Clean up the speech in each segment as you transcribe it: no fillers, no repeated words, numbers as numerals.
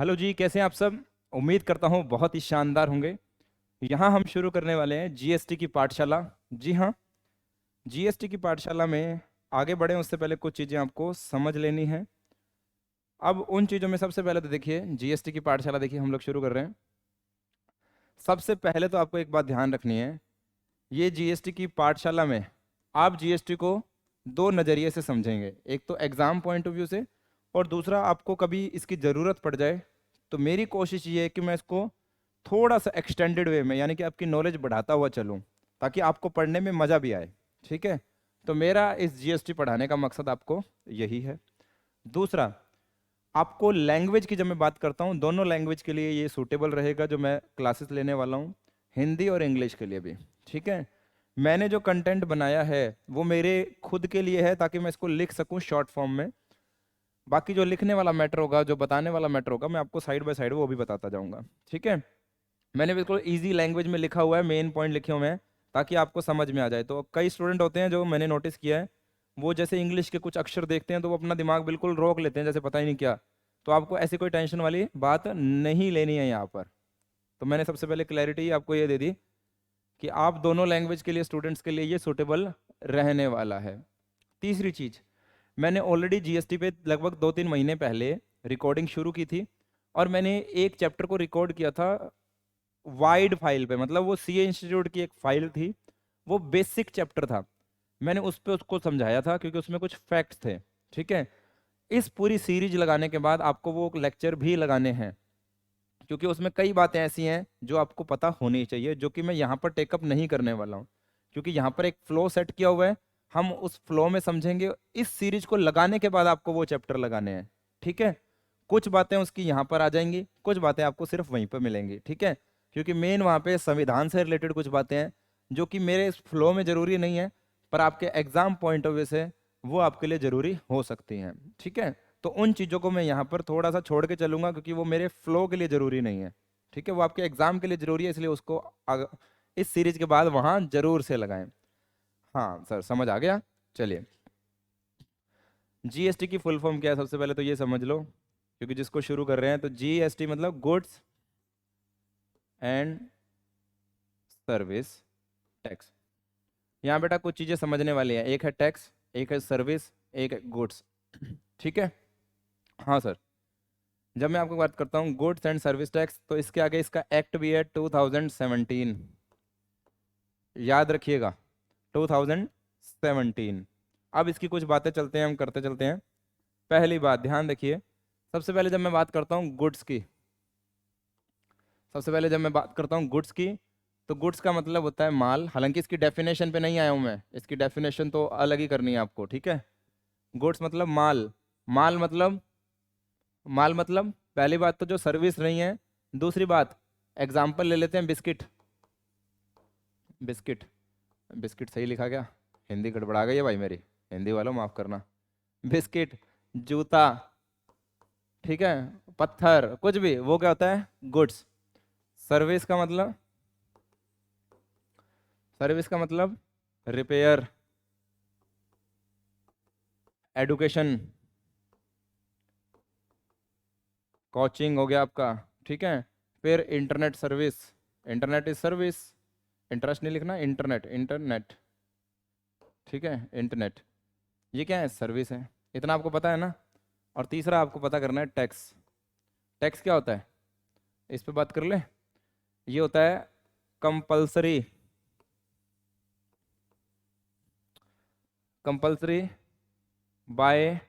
Hello जी, कैसे हैं आप सब। उम्मीद करता हूँ बहुत ही शानदार होंगे। यहाँ हम शुरू करने वाले हैं जीएसटी की पाठशाला। जी हाँ, जीएसटी की पाठशाला में आगे बढ़े उससे पहले कुछ चीज़ें आपको समझ लेनी है। अब उन चीज़ों में सबसे पहले तो देखिए, जीएसटी की पाठशाला देखिए हम लोग शुरू कर रहे हैं। सबसे पहले तो आपको एक बात ध्यान रखनी है, ये जीएसटी की पाठशाला में आप जीएसटी को दो नज़रिए से समझेंगे। एक तो एग्ज़ाम पॉइंट ऑफ व्यू से, और दूसरा आपको कभी इसकी ज़रूरत पड़ जाए तो मेरी कोशिश ये है कि मैं इसको थोड़ा सा एक्सटेंडेड वे में, यानी कि आपकी नॉलेज बढ़ाता हुआ चलूँ, ताकि आपको पढ़ने में मज़ा भी आए। ठीक है, तो मेरा इस जीएसटी पढ़ाने का मकसद आपको यही है। दूसरा, आपको लैंग्वेज की जब मैं बात करता हूँ, दोनों लैंग्वेज के लिए ये सूटेबल रहेगा जो मैं क्लासेस लेने वाला हूँ, हिंदी और इंग्लिश के लिए भी। ठीक है, मैंने जो कंटेंट बनाया है वो मेरे खुद के लिए है, ताकि मैं इसको लिख सकूँ शॉर्ट फॉर्म में। बाकी जो लिखने वाला मैटर होगा, जो बताने वाला मैटर होगा, मैं आपको साइड बाय साइड वो भी बताता जाऊंगा। ठीक है, मैंने बिल्कुल इजी लैंग्वेज में लिखा हुआ है, मेन पॉइंट लिखे हुए हैं ताकि आपको समझ में आ जाए। तो कई स्टूडेंट होते हैं जो मैंने नोटिस किया है, वो जैसे इंग्लिश के कुछ अक्षर देखते हैं तो वो अपना दिमाग बिल्कुल रोक लेते हैं, जैसे पता ही नहीं क्या। तो आपको ऐसी कोई टेंशन वाली बात नहीं लेनी है यहाँ पर। तो मैंने सबसे पहले क्लैरिटी आपको ये दे दी कि आप दोनों लैंग्वेज के लिए, स्टूडेंट्स के लिए ये सूटेबल रहने वाला है। तीसरी चीज़, मैंने ऑलरेडी जीएसटी पे लगभग 2-3 महीने पहले रिकॉर्डिंग शुरू की थी, और मैंने एक चैप्टर को रिकॉर्ड किया था वाइड फाइल पे, मतलब वो सीए इंस्टीट्यूट की एक फाइल थी, वो बेसिक चैप्टर था। मैंने उस पे उसको समझाया था क्योंकि उसमें कुछ फैक्ट्स थे। ठीक है, इस पूरी सीरीज लगाने के बाद आपको वो लेक्चर भी लगाने हैं, क्योंकि उसमें कई बातें ऐसी हैं जो आपको पता होनी चाहिए, जो कि मैं यहाँ पर टेकअप नहीं करने वाला हूँ, क्योंकि यहाँ पर एक फ्लो सेट किया हुआ है, हम उस फ्लो में समझेंगे। इस सीरीज को लगाने के बाद आपको वो चैप्टर लगाने हैं। ठीक है, कुछ बातें उसकी यहाँ पर आ जाएंगी, कुछ बातें आपको सिर्फ वहीं पर मिलेंगी। ठीक है, क्योंकि मेन वहाँ पे संविधान से रिलेटेड कुछ बातें हैं जो कि मेरे इस फ्लो में जरूरी नहीं है, पर आपके एग्जाम पॉइंट ऑफ व्यू से वो आपके लिए जरूरी हो सकती हैं। ठीक है, तो उन चीज़ों को मैं यहाँ पर थोड़ा सा छोड़ के चलूंगा, क्योंकि वो मेरे फ्लो के लिए ज़रूरी नहीं है। ठीक है, वो आपके एग्जाम के लिए ज़रूरी है, इसलिए उसको इस सीरीज के बाद वहाँ जरूर से लगाएं। हाँ सर, समझ आ गया। चलिए, जीएसटी की फुल फॉर्म क्या है सबसे पहले तो ये समझ लो, क्योंकि जिसको शुरू कर रहे हैं। तो जीएसटी मतलब गुड्स एंड सर्विस टैक्स। यहाँ बेटा कुछ चीज़ें समझने वाली हैं, एक है टैक्स, एक है सर्विस, एक है गुड्स। ठीक है, हाँ सर। जब मैं आपको बात करता हूँ गुड्स एंड सर्विस टैक्स, तो इसके आगे इसका एक्ट भी है 2017, याद रखिएगा 2017। अब इसकी कुछ बातें चलते हैं, हम करते चलते हैं। पहली बात ध्यान रखिए, सबसे पहले जब मैं बात करता हूँ गुड्स की, सबसे पहले जब मैं बात करता हूँ गुड्स की, तो गुड्स का मतलब होता है माल। हालांकि इसकी डेफिनेशन पे नहीं आया हूँ मैं, इसकी डेफिनेशन तो अलग ही करनी है आपको। ठीक है, गुड्स मतलब माल। माल मतलब, माल मतलब पहली बात तो जो सर्विस नहीं है। दूसरी बात, एग्जाम्पल ले लेते हैं बिस्किट। बिस्किट, बिस्किट सही लिखा क्या? हिंदी गड़बड़ा गई है भाई मेरी, हिंदी वालों माफ करना। बिस्किट, जूता, ठीक है, पत्थर, कुछ भी, वो क्या होता है? गुड्स। सर्विस का मतलब, सर्विस का मतलब रिपेयर, एडुकेशन, कोचिंग हो गया आपका। ठीक है, फिर internet service, internet is service, interest नहीं लिखना, इंटरनेट, इंटरनेट। ठीक है, इंटरनेट, ये क्या है? सर्विस है। इतना आपको पता है ना। और तीसरा आपको पता करना है टैक्स। टैक्स क्या होता है, इस पे बात कर ले। ये होता है compulsory, compulsory by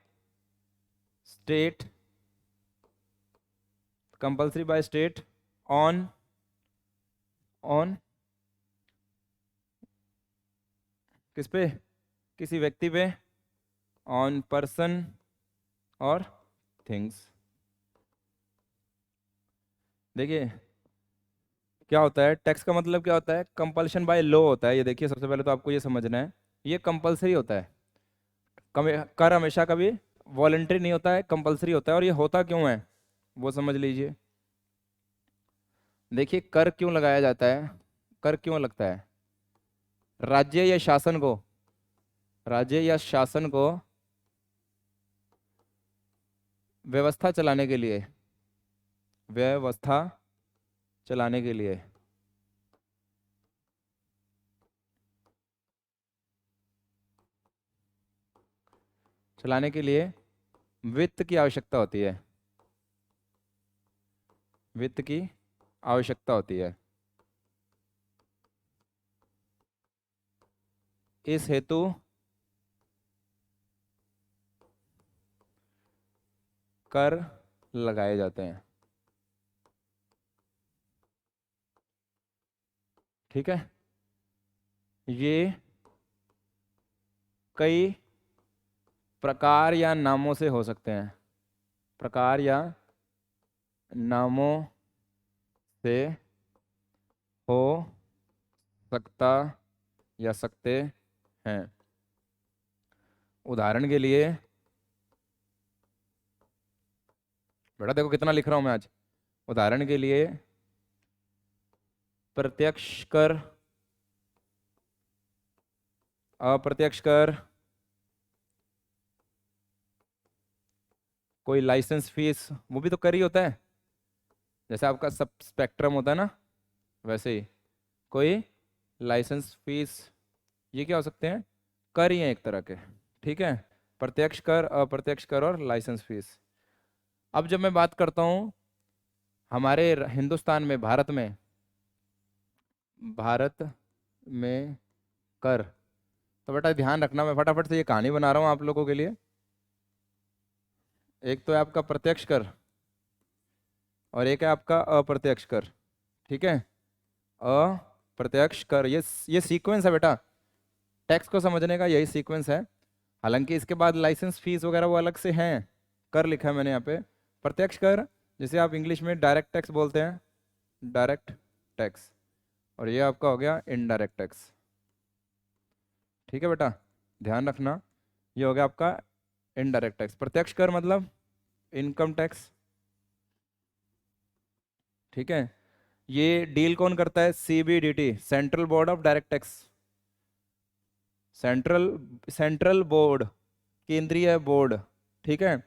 state, compulsory by state on, on किस पे? किसी व्यक्ति पे, ऑन पर्सन और थिंग्स। देखिए क्या होता है, टैक्स का मतलब क्या होता है? कंपल्शन बाय लॉ होता है। ये देखिए, सबसे पहले तो आपको ये समझना है, ये कंपल्सरी होता है। कर हमेशा कभी वॉलेंट्री नहीं होता है, कंपल्सरी होता है। और ये होता क्यों है वो समझ लीजिए। देखिए, कर क्यों लगाया जाता है? कर क्यों लगता है? राज्य या शासन को, राज्य या शासन को व्यवस्था चलाने के लिए, व्यवस्था चलाने के लिए, वित्त की आवश्यकता होती है, वित्त की आवश्यकता होती है। इस हेतु कर लगाए जाते हैं। ठीक है, ये कई प्रकार या नामों से हो सकते हैं, प्रकार या नामों से हो सकता या सकते हैं। उदाहरण के लिए, बेटा देखो कितना लिख रहा हूं मैं आज। उदाहरण के लिए, प्रत्यक्ष कर, अप्रत्यक्ष कर, कोई लाइसेंस फीस, वो भी तो कर ही होता है। जैसे आपका सब स्पेक्ट्रम होता है ना, वैसे ही कोई लाइसेंस फीस, ये क्या हो सकते हैं, कर ही हैं एक तरह के। ठीक है, प्रत्यक्ष कर, अप्रत्यक्ष कर और लाइसेंस फीस। अब जब मैं बात करता हूँ हमारे हिंदुस्तान में, भारत में कर, तो बेटा ध्यान रखना, मैं फटाफट से ये कहानी बना रहा हूँ आप लोगों के लिए। एक तो है आपका प्रत्यक्ष कर और एक है आपका अप्रत्यक्ष कर। ठीक है, अप्रत्यक्ष कर, ये सीक्वेंस है बेटा, टैक्स को समझने का यही सीक्वेंस है। हालांकि इसके बाद लाइसेंस फीस वगैरह वो अलग से हैं, कर लिखा है मैंने यहाँ पे। प्रत्यक्ष कर जिसे आप इंग्लिश में डायरेक्ट टैक्स बोलते हैं, डायरेक्ट टैक्स, और ये आपका हो गया इनडायरेक्ट टैक्स। ठीक है बेटा, ध्यान रखना, ये हो गया आपका इनडायरेक्ट टैक्स। प्रत्यक्ष कर मतलब इनकम टैक्स। ठीक है, ये डील कौन करता है, CBDT, central board of direct tax. Central central board, केंद्रीय बोर्ड। ठीक है,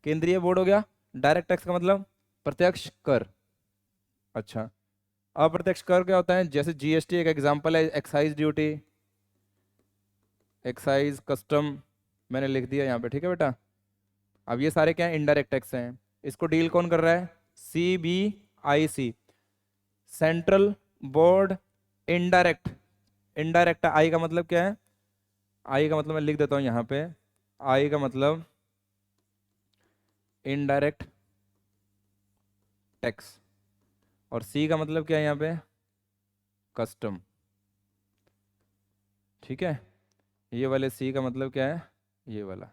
केंद्रीय बोर्ड हो गया। डायरेक्ट टैक्स का मतलब प्रत्यक्ष कर। अच्छा, अप्रत्यक्ष कर क्या होता है, जैसे जीएसटी एक एग्जांपल है, एक्साइज ड्यूटी, एक्साइज कस्टम, मैंने लिख दिया यहाँ पे। ठीक है बेटा, अब ये सारे क्या है, इनडायरेक्ट टैक्स हैं। इसको डील कौन कर रहा है, CBIC, central board indirect. Indirect I का मतलब क्या है, आई का मतलब मैं लिख देता हूँ यहाँ पे, आई का मतलब इनडायरेक्ट टैक्स, और सी का मतलब क्या है यहाँ पे, कस्टम। ठीक है, ये वाले सी का मतलब क्या है, ये वाला,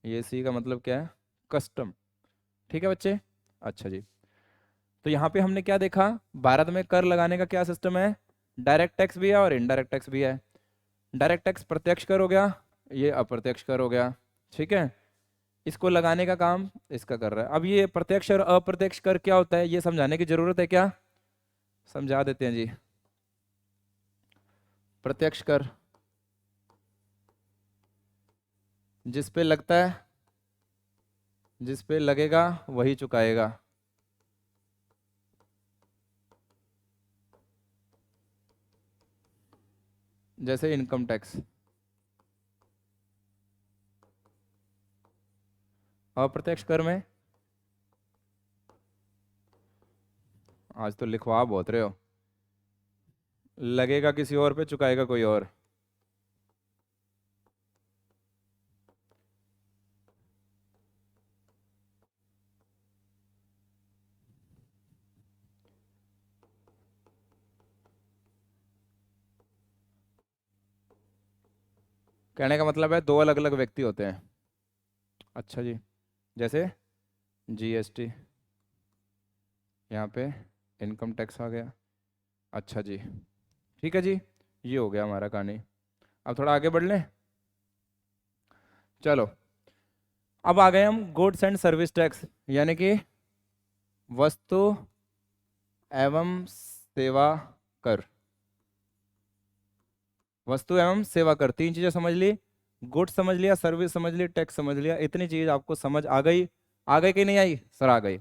ये सी का मतलब क्या है, कस्टम। ठीक है बच्चे, अच्छा जी। तो यहाँ पे हमने क्या देखा, भारत में कर लगाने का क्या सिस्टम है, डायरेक्ट टैक्स भी है और इनडायरेक्ट टैक्स भी है। डायरेक्ट टैक्स प्रत्यक्ष कर हो गया, ये अप्रत्यक्ष कर हो गया। ठीक है, इसको लगाने का काम इसका कर रहा है। अब ये प्रत्यक्ष और अप्रत्यक्ष कर क्या होता है, ये समझाने की जरूरत है क्या, समझा देते हैं जी। प्रत्यक्ष कर जिस पे लगता है, जिस पे लगेगा वही चुकाएगा। जैसे इनकम टैक्स। अप्रत्यक्ष कर में, आज तो लिखवा बहुत रहे हो, लगेगा किसी और पे, चुकाएगा कोई और। कहने का मतलब है दो अलग अलग व्यक्ति होते हैं। अच्छा जी, जैसे जीएसटी, यहाँ पे इनकम टैक्स आ गया। अच्छा जी, ठीक है जी, ये हो गया हमारा कहानी। अब थोड़ा आगे बढ़ लें, चलो। अब आ गए हम गुड्स एंड सर्विस टैक्स, यानी कि वस्तु एवं सेवा कर। वस्तु एवं सेवा कर, तीन चीजें समझ ली, गुड्स समझ लिया, सर्विस समझ ली, टैक्स समझ लिया। इतनी चीज आपको समझ आ गई, आ गई कि नहीं आई सर, आ गई।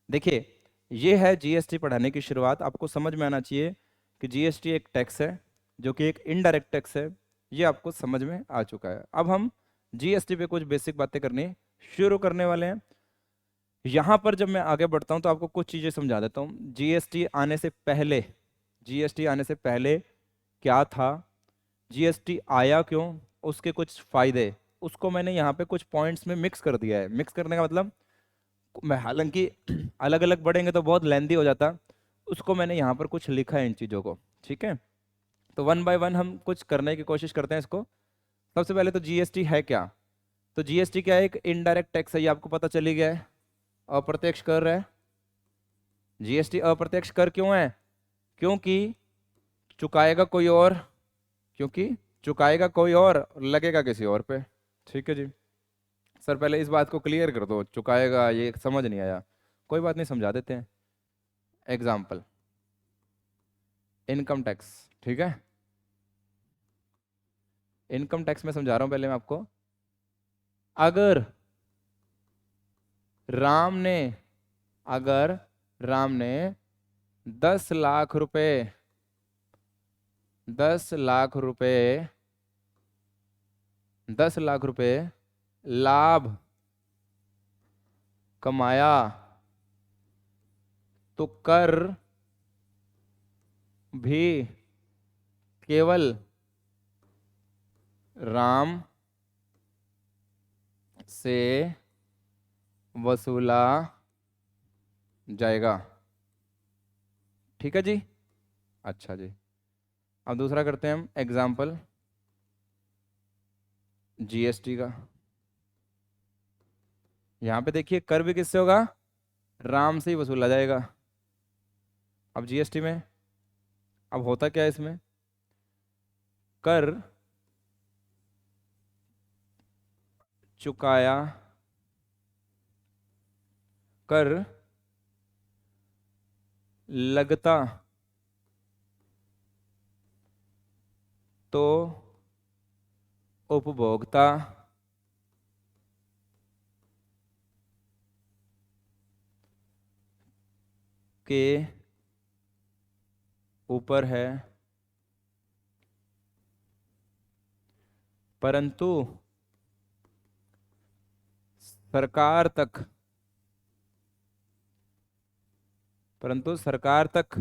देखिए, ये है जीएसटी पढ़ाने की शुरुआत। आपको समझ में आना चाहिए कि जीएसटी एक टैक्स है जो कि एक इनडायरेक्ट टैक्स है। ये आपको समझ में आ चुका है। अब हम जीएसटी पे कुछ बेसिक बातें करनी शुरू करने वाले हैं। यहाँ पर जब मैं आगे बढ़ता हूँ तो आपको कुछ चीज़ें समझा देता हूँ। जीएसटी आने से पहले, जीएसटी आने से पहले क्या था, जीएसटी आया क्यों, उसके कुछ फायदे, उसको मैंने यहाँ पे कुछ पॉइंट्स में मिक्स कर दिया है। मिक्स करने का मतलब, मैं हालांकि अलग अलग पढ़ेंगे तो बहुत लेंदी हो जाता, उसको मैंने यहाँ पर कुछ लिखा है इन चीज़ों को। ठीक है, तो वन बाय वन हम कुछ करने की कोशिश करते हैं इसको। सबसे पहले तो जीएसटी है क्या। तो जीएसटी क्या है, एक इनडायरेक्ट टैक्स है, ये आपको पता चली गया है। अप्रत्यक्ष कर है जीएसटी। अप्रत्यक्ष कर क्यों है, क्योंकि चुकाएगा कोई और, क्योंकि चुकाएगा कोई और, लगेगा किसी और पे। ठीक है जी। सर पहले इस बात को क्लियर कर दो, चुकाएगा ये समझ नहीं आया। कोई बात नहीं, समझा देते हैं। Example, income tax. ठीक है, इनकम टैक्स में समझा रहा हूं पहले मैं आपको। अगर राम ने अगर राम ने 10 लाख रुपए 10 लाख रुपए 10 लाख रुपए लाभ कमाया तो कर भी केवल राम से वसूला जाएगा। ठीक है जी। अच्छा जी, अब दूसरा करते हैं हम एग्जाम्पल जीएसटी का। यहां पे देखिए, कर भी किससे होगा, राम से ही वसूला जाएगा। अब जीएसटी में अब होता क्या है, इसमें कर चुकाया, कर लगता तो उपभोक्ता के ऊपर है, परंतु सरकार तक परंतु सरकार तक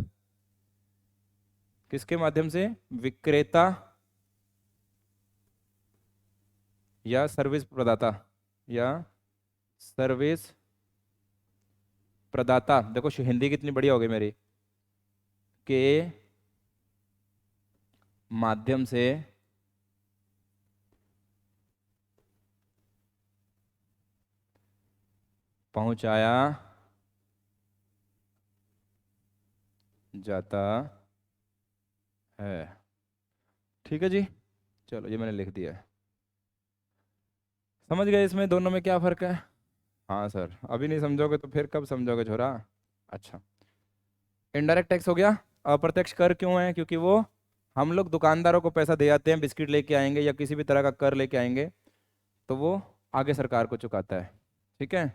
किसके माध्यम से, विक्रेता या सर्विस प्रदाता, या सर्विस प्रदाता, देखो हिंदी कितनी बढ़िया हो गई मेरी, के माध्यम से पहुंचाया जाता है। ठीक है जी, चलो ये मैंने लिख दिया है। समझ गए इसमें दोनों में क्या फर्क है। हाँ सर, अभी नहीं समझोगे तो फिर कब समझोगे छोरा। अच्छा, इनडायरेक्ट टैक्स हो गया। अप्रत्यक्ष कर क्यों है, क्योंकि वो हम लोग दुकानदारों को पैसा दे आते हैं, बिस्किट लेके आएंगे या किसी भी तरह का कर लेके आएंगे, तो वो आगे सरकार को चुकाता है। ठीक है,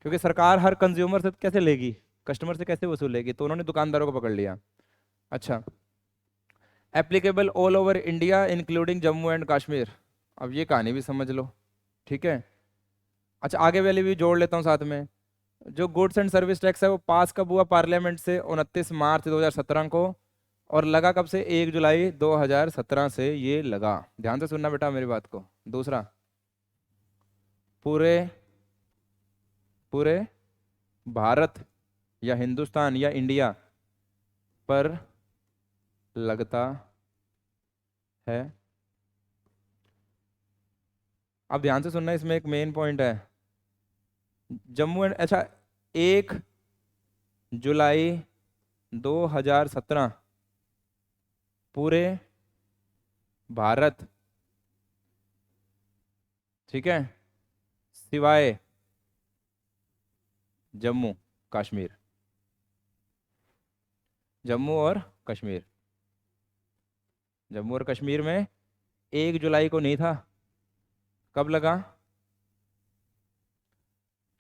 क्योंकि सरकार हर कंज्यूमर से कैसे लेगी, कस्टमर से कैसे वसूलेगी, तो उन्होंने दुकानदारों को पकड़ लिया। अच्छा, applicable all over India including Jammu and Kashmir. अब ये कहानी भी समझ लो। ठीक है, अच्छा आगे वाले भी जोड़ लेता हूँ साथ में। जो गुड्स एंड सर्विस टैक्स है वो पास कब हुआ पार्लियामेंट से, 29 मार्च 2017 को, और लगा कब से, 1 जुलाई 2017 से ये लगा। ध्यान से सुनना बेटा मेरी बात को। दूसरा, पूरे पूरे भारत या हिंदुस्तान या इंडिया पर लगता है। अब ध्यान से सुनना, इसमें एक मेन पॉइंट है। जम्मू एंड, अच्छा, 1 जुलाई 2017 पूरे भारत, ठीक है, सिवाय जम्मू कश्मीर, जम्मू और कश्मीर। जम्मू और कश्मीर में 1 जुलाई को नहीं था। कब लगा,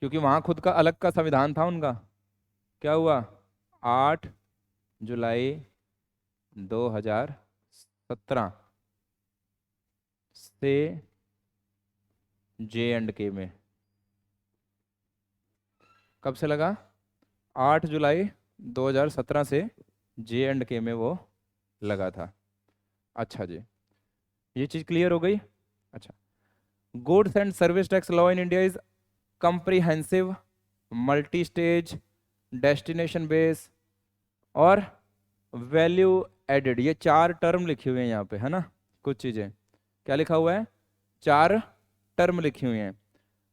क्योंकि वहां खुद का अलग का संविधान था उनका। क्या हुआ, 8 जुलाई 2017 से J&K में। कब से लगा, 8 जुलाई 2017 से J&K में वो लगा था। अच्छा जी, ये चीज़ क्लियर हो गई। अच्छा, goods and service tax law in India is comprehensive, multi stage, destination base और वैल्यू एडेड। ये 4 टर्म लिखे हुए हैं यहाँ पे, है ना। कुछ चीज़ें क्या लिखा हुआ है, 4 टर्म लिखी हुई हैं।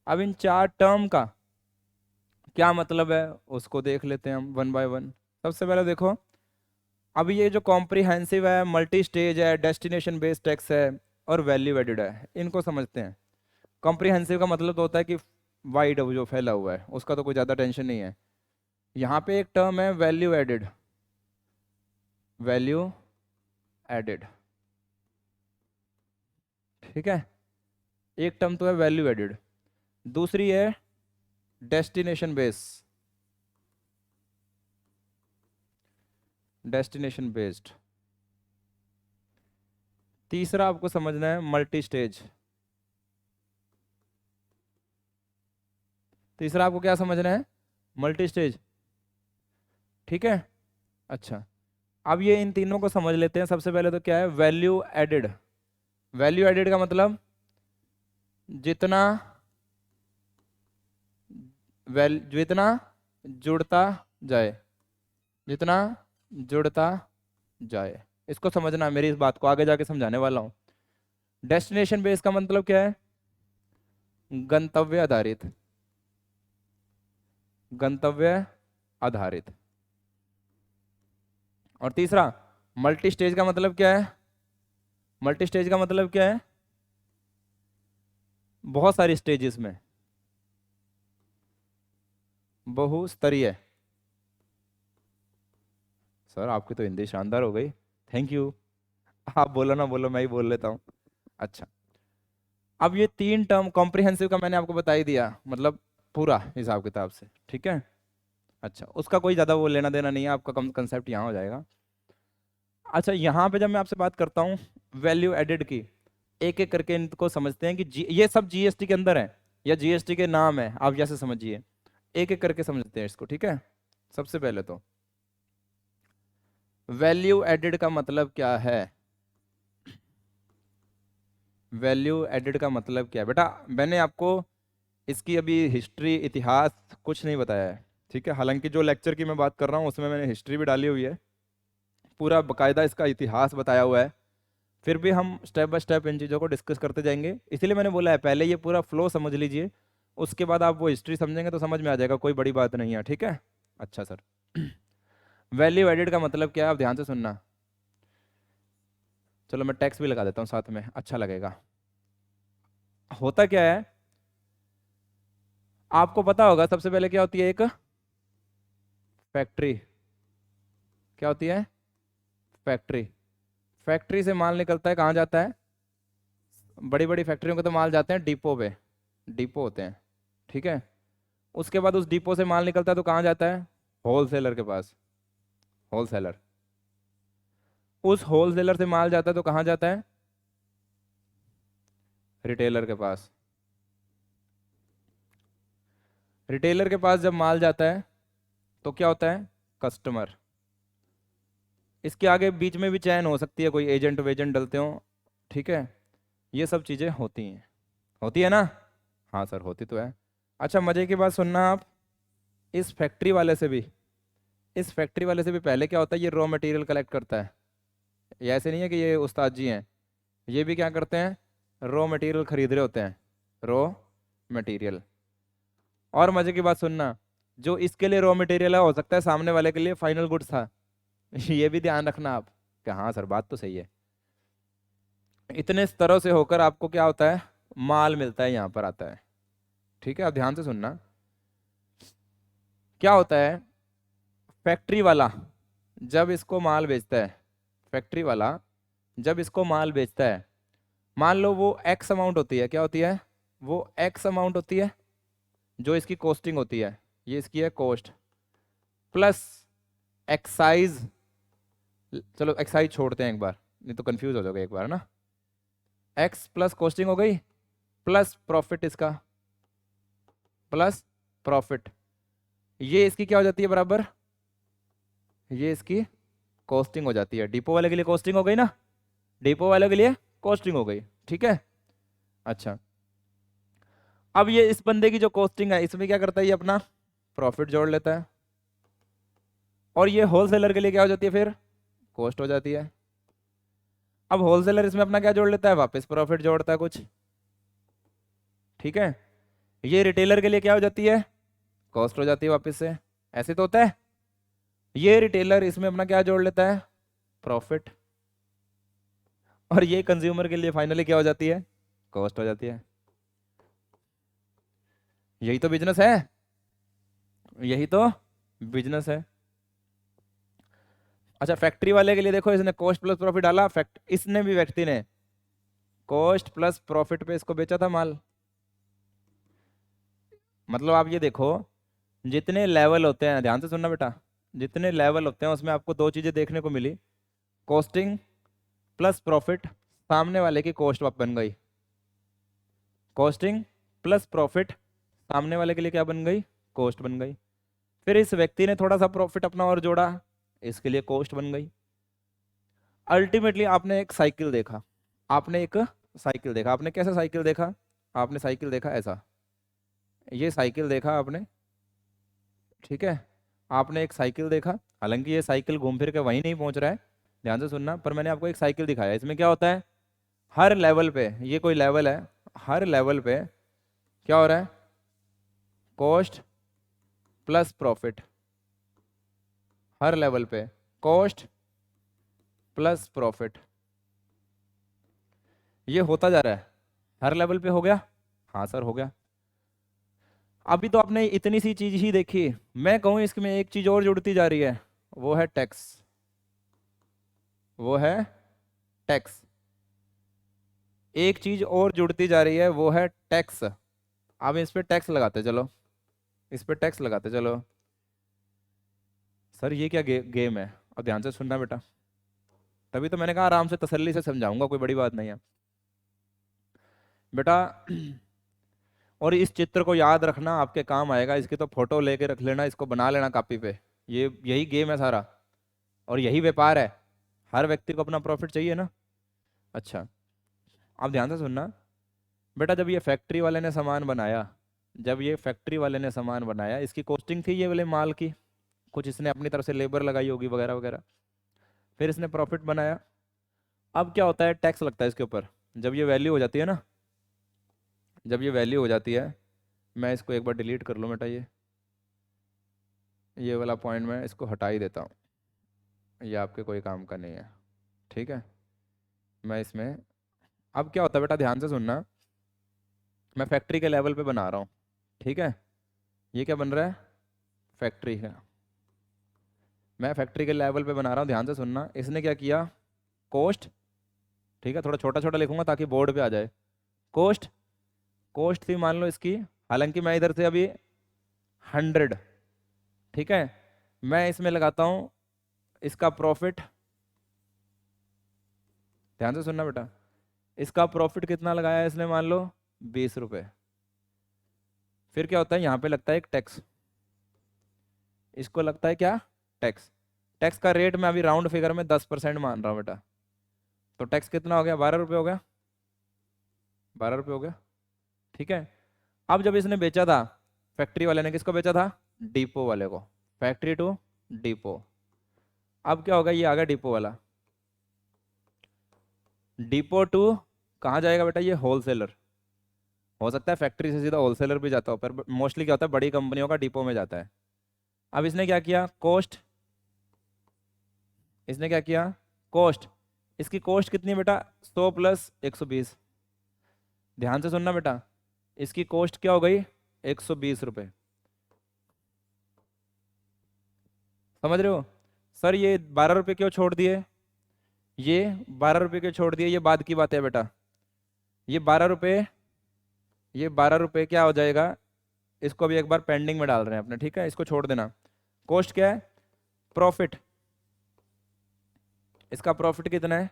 अब इन 4 टर्म का क्या मतलब है उसको देख लेते हैं हम वन बाय वन। सबसे पहले देखो, अब ये जो कॉम्प्रिहेंसिव है, मल्टी स्टेज है, डेस्टिनेशन बेस्ड टैक्स है और वैल्यू एडेड है, इनको समझते हैं। कॉम्प्रिहेंसिव का मतलब तो होता है कि वाइड जो फैला हुआ है, उसका तो कोई ज़्यादा टेंशन नहीं है। यहाँ पे एक टर्म है वैल्यू एडेड, वैल्यू एडेड, ठीक है। एक टर्म तो है वैल्यू एडेड, दूसरी है डेस्टिनेशन बेस, डेस्टिनेशन बेस्ड। तीसरा आपको समझना है मल्टी स्टेज। तीसरा आपको क्या समझना है, मल्टी स्टेज, ठीक है। अच्छा, अब ये इन तीनों को समझ लेते हैं। सबसे पहले तो क्या है वैल्यू एडेड। वैल्यू एडेड का मतलब जितना जितना जुड़ता जाए, जितना जुड़ता जाए, इसको समझना। मेरी इस बात को आगे जाके समझाने वाला हूँ। डेस्टिनेशन बेस का मतलब क्या है, गंतव्य आधारित, गंतव्य आधारित। और तीसरा मल्टी स्टेज का मतलब क्या है, मल्टी स्टेज का मतलब क्या है, बहुत सारी स्टेजेस में, बहुस्तरीय। सर आपकी तो हिंदी शानदार हो गई, थैंक यू। आप बोलो ना बोलो, मैं ही बोल लेता हूँ। अच्छा, अब ये 3 टर्म कॉम्प्रिहेंसिव का मैंने आपको बता ही दिया, मतलब पूरा हिसाब किताब से, ठीक है। अच्छा, उसका कोई ज़्यादा वो लेना देना नहीं है, आपका कंसेप्ट यहाँ हो जाएगा। अच्छा, यहाँ पे जब मैं आपसे बात करता हूँ वैल्यू एडेड की, एक एक करके इनको समझते हैं कि ये सब जीएसटी के अंदर है या जीएसटी के नाम है, आप जैसे समझिए। एक एक करके समझते हैं इसको, ठीक है। सबसे पहले तो वैल्यू एडेड का मतलब क्या है, वैल्यू एडेड का मतलब क्या है बेटा। मैंने आपको इसकी अभी हिस्ट्री, इतिहास कुछ नहीं बताया है, ठीक है। हालांकि जो लेक्चर की मैं बात कर रहा हूँ उसमें मैंने हिस्ट्री भी डाली हुई है, पूरा बकायदा इसका इतिहास बताया हुआ है। फिर भी हम स्टेप बाय स्टेप इन चीज़ों को डिस्कस करते जाएंगे, इसीलिए मैंने बोला है पहले ये पूरा फ्लो समझ लीजिए, उसके बाद आप वो हिस्ट्री समझेंगे तो समझ में आ जाएगा, कोई बड़ी बात नहीं है, ठीक है। अच्छा सर, वैल्यू एडेड का मतलब क्या है, आप ध्यान से सुनना। चलो मैं टैक्स भी लगा देता हूँ साथ में, अच्छा लगेगा। होता क्या है, आपको पता होगा सबसे पहले क्या होती है एक फैक्ट्री। क्या होती है, फैक्ट्री। फैक्ट्री से माल निकलता है, कहाँ जाता है, बड़ी बड़ी फैक्ट्रियों के तो माल जाते हैं डिपो पे, डिपो होते हैं, ठीक है। उसके बाद उस डिपो से माल निकलता है तो कहाँ जाता है, होलसेलर के पास, होलसेलर। उस होलसेलर से माल जाता है तो कहाँ जाता है, रिटेलर के पास। रिटेलर के पास जब माल जाता है तो क्या होता है, कस्टमर। इसके आगे बीच में भी चैन हो सकती है, कोई एजेंट वेजेंट डलते हो, ठीक है। ये सब चीज़ें होती हैं, होती है ना। हाँ सर होती तो है। अच्छा, मजे की बात सुनना आप, इस फैक्ट्री वाले से भी, इस फैक्ट्री वाले से भी पहले क्या होता है, ये रॉ मटेरियल कलेक्ट करता है। ये ऐसे नहीं है कि ये उस्ताद जी हैं, ये भी क्या करते हैं, रॉ मटेरियल खरीद रहे होते हैं, रॉ मटेरियल। और मजे की बात सुनना, जो इसके लिए रॉ मटेरियल है हो सकता है सामने वाले के लिए फाइनल गुड्स था। ये भी ध्यान रखना आप कि हाँ सर बात तो सही है। इतने स्तरों से होकर आपको क्या होता है, माल मिलता है, यहाँ पर आता है, ठीक है। आप ध्यान से सुनना, क्या होता है, फैक्ट्री वाला जब इसको माल बेचता है, फैक्ट्री वाला जब इसको माल बेचता है, मान लो वो एक्स अमाउंट होती है, क्या होती है, वो एक्स अमाउंट होती है जो इसकी कॉस्टिंग होती है, ये इसकी है कॉस्ट। प्लस एक्साइज, चलो एक्साइज छोड़ते हैं एक बार, नहीं तो कंफ्यूज हो जाओगे एक बार ना। एक्स प्लस कॉस्टिंग हो गई, प्लस प्रॉफिट इसका, प्लस प्रॉफिट, ये इसकी क्या हो जाती है बराबर, ये इसकी कॉस्टिंग हो जाती है। डिपो वाले के लिए कॉस्टिंग हो गई ना, डिपो वाले के लिए कॉस्टिंग हो गई, ठीक है। अच्छा, अब ये इस बंदे की जो कॉस्टिंग है इसमें क्या करता है, ये अपना प्रॉफिट जोड़ लेता है, और ये होलसेलर के लिए क्या हो जाती है फिर, कॉस्ट हो जाती है। अब होलसेलर इसमें अपना क्या जोड़ लेता है, वापस प्रॉफिट जोड़ता है कुछ, ठीक है। ये रिटेलर के लिए क्या हो जाती है, कॉस्ट हो जाती है वापस से, ऐसे तो होता है। ये रिटेलर इसमें अपना क्या जोड़ लेता है, प्रॉफिट, और ये कंज्यूमर के लिए फाइनली क्या हो जाती है, कॉस्ट हो जाती है। यही तो बिजनेस है, यही तो बिजनेस है। अच्छा, फैक्ट्री वाले के लिए देखो, इसने कॉस्ट प्लस प्रॉफिट डाला, फैक्ट इसने भी, व्यक्ति ने कॉस्ट प्लस प्रॉफिट पे इसको बेचा था माल। मतलब आप ये देखो, जितने लेवल होते हैं, ध्यान से सुनना बेटा, जितने लेवल होते हैं उसमें आपको दो चीजें देखने को मिली, कॉस्टिंग प्लस प्रॉफिट, सामने वाले की कॉस्ट बन गई, कॉस्टिंग प्लस प्रॉफिट सामने वाले के लिए क्या बन गई, कॉस्ट बन गई। फिर इस व्यक्ति ने थोड़ा सा प्रॉफिट अपना और जोड़ा, इसके लिए कॉस्ट बन गई। अल्टीमेटली आपने एक साइकिल देखा, आपने एक साइकिल देखा, आपने कैसा साइकिल देखा, आपने साइकिल देखा ऐसा, ये साइकिल देखा आपने, ठीक है। आपने एक साइकिल देखा, हालांकि ये साइकिल घूम फिर के वहीं नहीं पहुंच रहा है, ध्यान से सुनना, पर मैंने आपको एक साइकिल दिखाया। इसमें क्या होता है, हर लेवल पे, ये कोई लेवल है, हर लेवल पे क्या हो रहा है, कॉस्ट प्लस प्रॉफिट, हर लेवल पे कॉस्ट प्लस प्रॉफिट, ये होता जा रहा है, हर लेवल पे हो गया, हाँ सर हो गया। अभी तो आपने इतनी सी चीज ही देखी, मैं कहूँ इसमें एक चीज और जुड़ती जा रही है, वो है टैक्स, वो है टैक्स, एक चीज और जुड़ती जा रही है, वो है टैक्स। अब इस पे टैक्स लगाते चलो, इस पे टैक्स लगाते चलो। सर ये क्या गेम है, अब ध्यान से सुनना बेटा, तभी तो मैंने कहा आराम से तसल्ली से समझाऊंगा, कोई बड़ी बात नहीं है बेटा। और इस चित्र को याद रखना, आपके काम आएगा, इसकी तो फोटो लेके रख लेना, इसको बना लेना कॉपी पे। ये यही गेम है सारा, और यही व्यापार है, हर व्यक्ति को अपना प्रॉफिट चाहिए ना। अच्छा, आप ध्यान से सुनना बेटा, जब ये फैक्ट्री वाले ने सामान बनाया, जब ये फैक्ट्री वाले ने सामान बनाया, इसकी कॉस्टिंग थी ये वाले माल की, कुछ इसने अपनी तरफ से लेबर लगाई होगी वगैरह वगैरह, फिर इसने प्रॉफिट बनाया। अब क्या होता है, टैक्स लगता है इसके ऊपर, जब ये वैल्यू हो जाती है ना, जब ये वैल्यू हो जाती है, मैं इसको एक बार डिलीट कर लूँ बेटा, ये वाला पॉइंट मैं इसको हटा ही देता हूँ, ये आपके कोई काम का नहीं है, ठीक है। मैं इसमें, अब क्या होता है बेटा, ध्यान से सुनना, मैं फैक्ट्री के लेवल पे बना रहा हूँ, ठीक है। ये क्या बन रहा है, फैक्ट्री है, मैं फैक्ट्री के लेवल पे बना रहा हूँ, ध्यान से सुनना। इसने क्या किया, कॉस्ट, ठीक है, थोड़ा छोटा छोटा लिखूंगा ताकि बोर्ड पे आ जाए। कॉस्ट, कॉस्ट थी मान लो इसकी, हालांकि मैं इधर से अभी 100, ठीक है, मैं इसमें लगाता हूँ इसका प्रॉफिट, ध्यान से सुनना बेटा, इसका प्रॉफिट कितना लगाया है इसने, मान लो 20 रुपए। फिर क्या होता है, यहाँ पे लगता है एक टैक्स, इसको लगता है क्या, टैक्स। टैक्स का रेट मैं अभी राउंड फिगर में 10% मान रहा हूँ बेटा, तो टैक्स कितना हो गया, 12 रुपये हो गया, 12 रुपये हो गया, ठीक है। अब जब इसने बेचा था, फैक्ट्री वाले ने किसको बेचा था, डिपो वाले को, फैक्ट्री टू डिपो। अब क्या होगा, ये आ गया डिपो वाला, डिपो टू कहाँ जाएगा बेटा, ये होलसेलर, हो सकता है फैक्ट्री से सीधा होलसेलर भी जाता हो, पर मोस्टली क्या होता है, बड़ी कंपनियों का डिपो में जाता है। अब इसने क्या किया, कॉस्ट, इसने क्या किया, कॉस्ट, इसकी कॉस्ट कितनी बेटा, 100 प्लस 120, ध्यान से सुनना बेटा, इसकी कॉस्ट क्या हो गई, 120 रुपये, समझ रहे हो। सर ये 12 रुपये क्यों छोड़ दिए, ये 12 रुपये क्यों छोड़ दिए, ये बाद की बात है बेटा, ये 12 रुपये, ये 12 रुपये क्या हो जाएगा, इसको भी एक बार पेंडिंग में डाल रहे हैं अपने, ठीक है, इसको छोड़ देना। कॉस्ट क्या है? प्रॉफिट। इसका प्रॉफिट कितना है?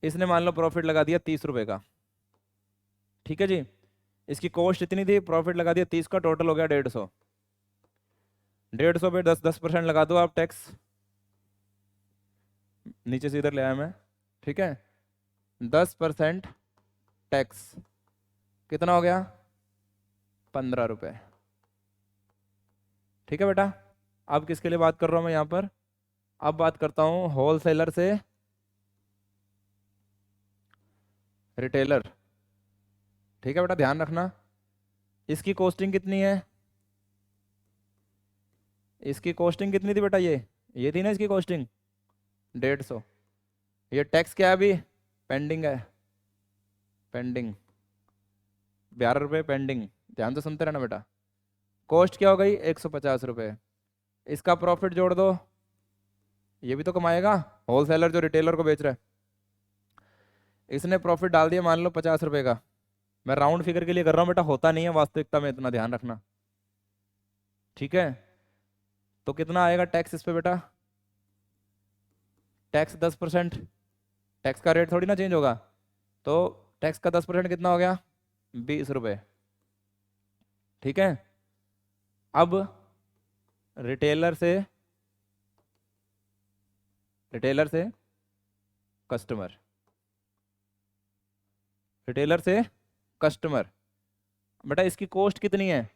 इसने मान लो प्रॉफिट लगा दिया 30 रुपए का, ठीक है जी। इसकी कॉस्ट इतनी थी, प्रॉफिट लगा दिया 30 का, टोटल हो गया 150। 150 पे 10% लगा दो आप टैक्स, नीचे से इधर ले आया मैं, ठीक है। 10% टैक्स कितना हो गया? 15 रुपए, ठीक है बेटा। अब किसके लिए बात कर रहा हूं मैं यहाँ पर? अब बात करता हूँ होलसेलर से रिटेलर, ठीक है बेटा, ध्यान रखना। इसकी कॉस्टिंग कितनी है? इसकी कॉस्टिंग कितनी थी बेटा? ये थी ना इसकी कॉस्टिंग 150। ये टैक्स क्या है अभी? पेंडिंग है, पेंडिंग 12 रुपये पेंडिंग। ध्यान से सुनते रहना बेटा। कॉस्ट क्या हो गई? 150 रुपये। इसका प्रॉफिट जोड़ दो, ये भी तो कमाएगा होलसेलर जो रिटेलर को बेच रहा है। इसने प्रॉफिट डाल दिया मान लो 50 रुपये का, मैं राउंड फिगर के लिए कर रहा हूँ बेटा, होता नहीं है वास्तविकता में, इतना ध्यान रखना, ठीक है। तो कितना आएगा टैक्स इस पे बेटा? टैक्स 10%, टैक्स का रेट थोड़ी ना चेंज होगा, तो टैक्स का 10% कितना हो गया? 20 रुपये, ठीक है। अब रिटेलर से कस्टमर, रिटेलर से कस्टमर। बेटा इसकी कॉस्ट कितनी है?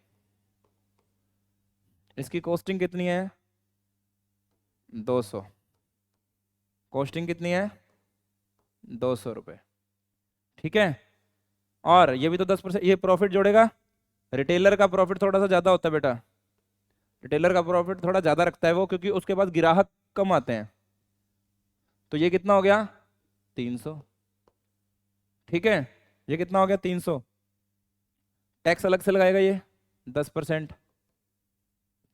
इसकी कॉस्टिंग कितनी है? 200। कॉस्टिंग कितनी है? 200 रुपये, ठीक है। और ये भी तो 10%, ये प्रॉफिट जोड़ेगा। रिटेलर का प्रॉफिट थोड़ा सा ज्यादा होता है बेटा, रिटेलर का प्रॉफिट थोड़ा ज्यादा रखता है वो, क्योंकि उसके पास ग्राहक कम आते हैं। तो ये कितना हो गया? 300, ठीक है। ये कितना हो गया? 300। टैक्स अलग से लगाएगा ये 10%।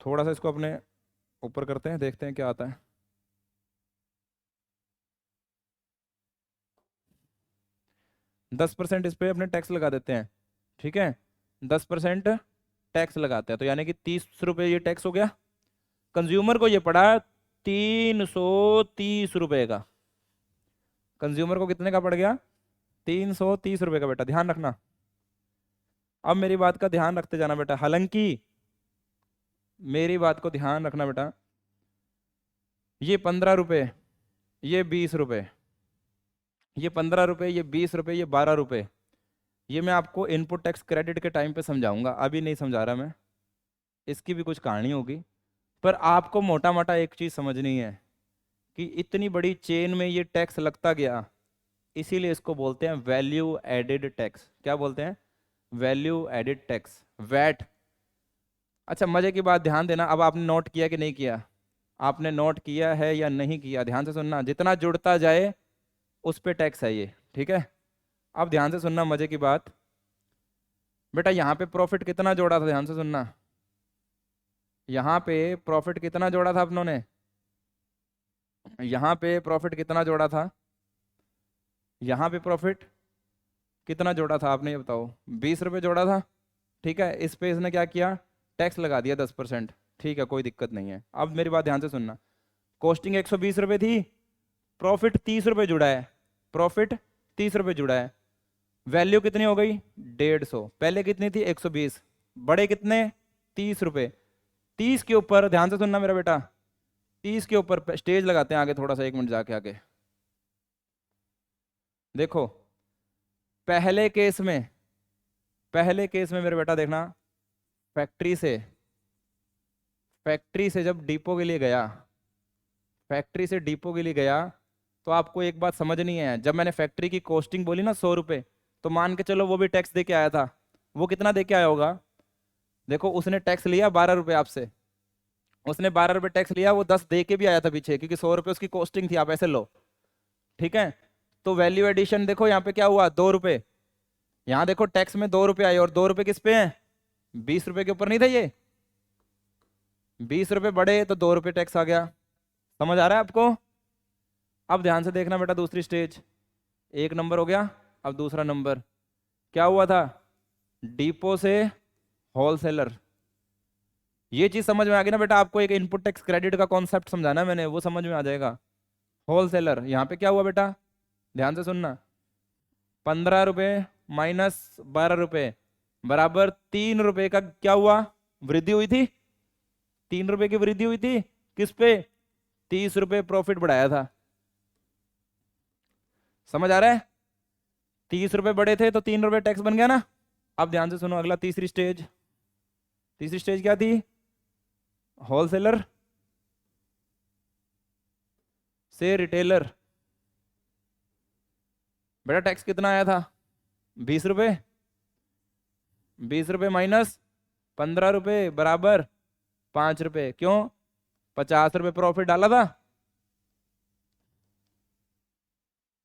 थोड़ा सा इसको अपने ऊपर करते हैं, देखते हैं क्या आता है। दस परसेंट इस पे अपने टैक्स लगा देते हैं, ठीक है। 10% टैक्स लगाते हैं, तो यानी कि 30 रुपये ये टैक्स हो गया। कंज्यूमर को ये पड़ा 330 रुपये का। कंज्यूमर को कितने का पड़ गया? 330 रुपये का बेटा, ध्यान रखना। अब मेरी बात का ध्यान रखते जाना बेटा, हालांकि मेरी बात को ध्यान रखना बेटा। ये 15 रुपये, ये 20 रुपये, ये 15 रुपये, ये 20 रुपये, ये 12 रुपये, ये मैं आपको इनपुट टैक्स क्रेडिट के टाइम पे समझाऊंगा, अभी नहीं समझा रहा मैं। इसकी भी कुछ कहानी होगी, पर आपको मोटा मोटा एक चीज समझनी है कि इतनी बड़ी चेन में ये टैक्स लगता गया, इसीलिए इसको बोलते हैं वैल्यू एडेड टैक्स। क्या बोलते हैं? Value added tax, VAT. अच्छा मजे की बात ध्यान देना, अब आपने नोट किया कि नहीं किया? आपने नोट किया है या नहीं किया? ध्यान से सुनना, जितना जुड़ता जाए उस पे टैक्स है ये, ठीक है। अब ध्यान से सुनना मजे की बात बेटा, यहाँ पे प्रॉफिट कितना जोड़ा था? ध्यान से सुनना, यहाँ पे प्रॉफिट कितना जोड़ा था अपनों ने? यहाँ पे प्रॉफिट कितना जोड़ा था? यहाँ पे प्रॉफिट कितना जोड़ा था आपने ये बताओ? 20 रुपये जोड़ा था, ठीक है। इस पे इसने क्या किया? टैक्स लगा दिया 10%, ठीक है, कोई दिक्कत नहीं है। अब मेरी बात ध्यान से सुनना, कॉस्टिंग 120 रुपये थी, प्रॉफिट 30 रुपये जुड़ा है, प्रॉफिट 30 रुपये जुड़ा है। वैल्यू कितनी हो गई? 150। पहले कितनी थी? 120। बड़े कितने? 30 रुपये। 30 के ऊपर, ध्यान से सुनना मेरा बेटा, 30 के ऊपर स्टेज लगाते हैं आगे थोड़ा सा, 1 मिनट जाके आगे देखो। पहले केस में, पहले केस में मेरे बेटा देखना, फैक्ट्री से, फैक्ट्री से जब डिपो के लिए गया, फैक्ट्री से डिपो के लिए गया, तो आपको एक बात समझनी है। जब मैंने फैक्ट्री की कॉस्टिंग बोली ना 100 रुपये, तो मान के चलो वो भी टैक्स दे के आया था। वो कितना दे के आया होगा? देखो उसने टैक्स लिया 12 रुपये आपसे, उसने 12 रुपये टैक्स लिया, वो 10 दे के भी आया था पीछे, क्योंकि 100 रुपये उसकी कॉस्टिंग थी, आप ऐसे लो, ठीक है। तो वैल्यू एडिशन देखो यहाँ पे क्या हुआ? 2 रुपये। यहाँ देखो टैक्स में 2 रुपये आए, और 2 रुपये किस पे हैं? 20 रुपये के ऊपर नहीं था ये? 20 रुपये बढ़े तो 2 रुपये टैक्स आ गया। समझ आ रहा है आपको? अब ध्यान से देखना बेटा, दूसरी स्टेज, 1 नंबर हो गया। अब दूसरा नंबर क्या हुआ था? डिपो से होलसेलर, ये चीज समझ में आ गई ना बेटा, आपको एक इनपुट टैक्स क्रेडिट का कॉन्सेप्ट समझाना है मैंने, वो समझ में आ जाएगा। होलसेलर, यहाँ पे क्या हुआ बेटा, ध्यान से सुनना, 15 रुपए माइनस 12 रुपए बराबर 3 रुपए का क्या हुआ, वृद्धि हुई थी, 3 रुपए की वृद्धि हुई थी, किस पे, 30 रुपए प्रॉफिट बढ़ाया था। समझ आ रहा है, 30 रुपए बढ़े थे तो 3 रुपए टैक्स बन गया ना। अब ध्यान से सुनो, अगला तीसरी स्टेज, तीसरी स्टेज क्या थी, होलसेलर से रिटेलर। बेटा टैक्स कितना आया था, 20 रुपए, 20 रुपए माइनस 15 रुपए बराबर 5 रुपए, क्यों, 50 रुपए प्रॉफिट डाला था,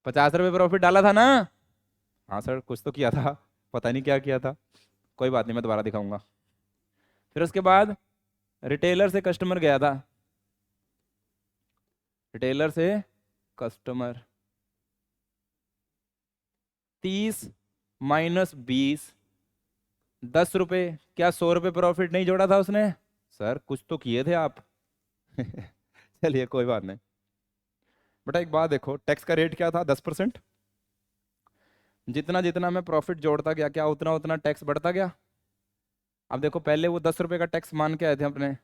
50 रुपए प्रॉफिट डाला था ना। हाँ सर कुछ तो किया था, पता नहीं क्या किया था, कोई बात नहीं मैं दोबारा दिखाऊंगा। फिर उसके बाद रिटेलर से कस्टमर गया था, रिटेलर से कस्टमर, 30 - 20, 10 रुपए, क्या 100 रुपए प्रॉफिट नहीं जोड़ा था उसने, सर कुछ तो किए थे आप। चलिए कोई बात नहीं। बेटा एक बात देखो, टैक्स का रेट क्या था, 10%। जितना जितना मैं प्रॉफिट जोड़ता गया, क्या उतना उतना टैक्स बढ़ता गया। अब देखो पहले वो 10 रुपए का टैक्स मान के आए थे अपने,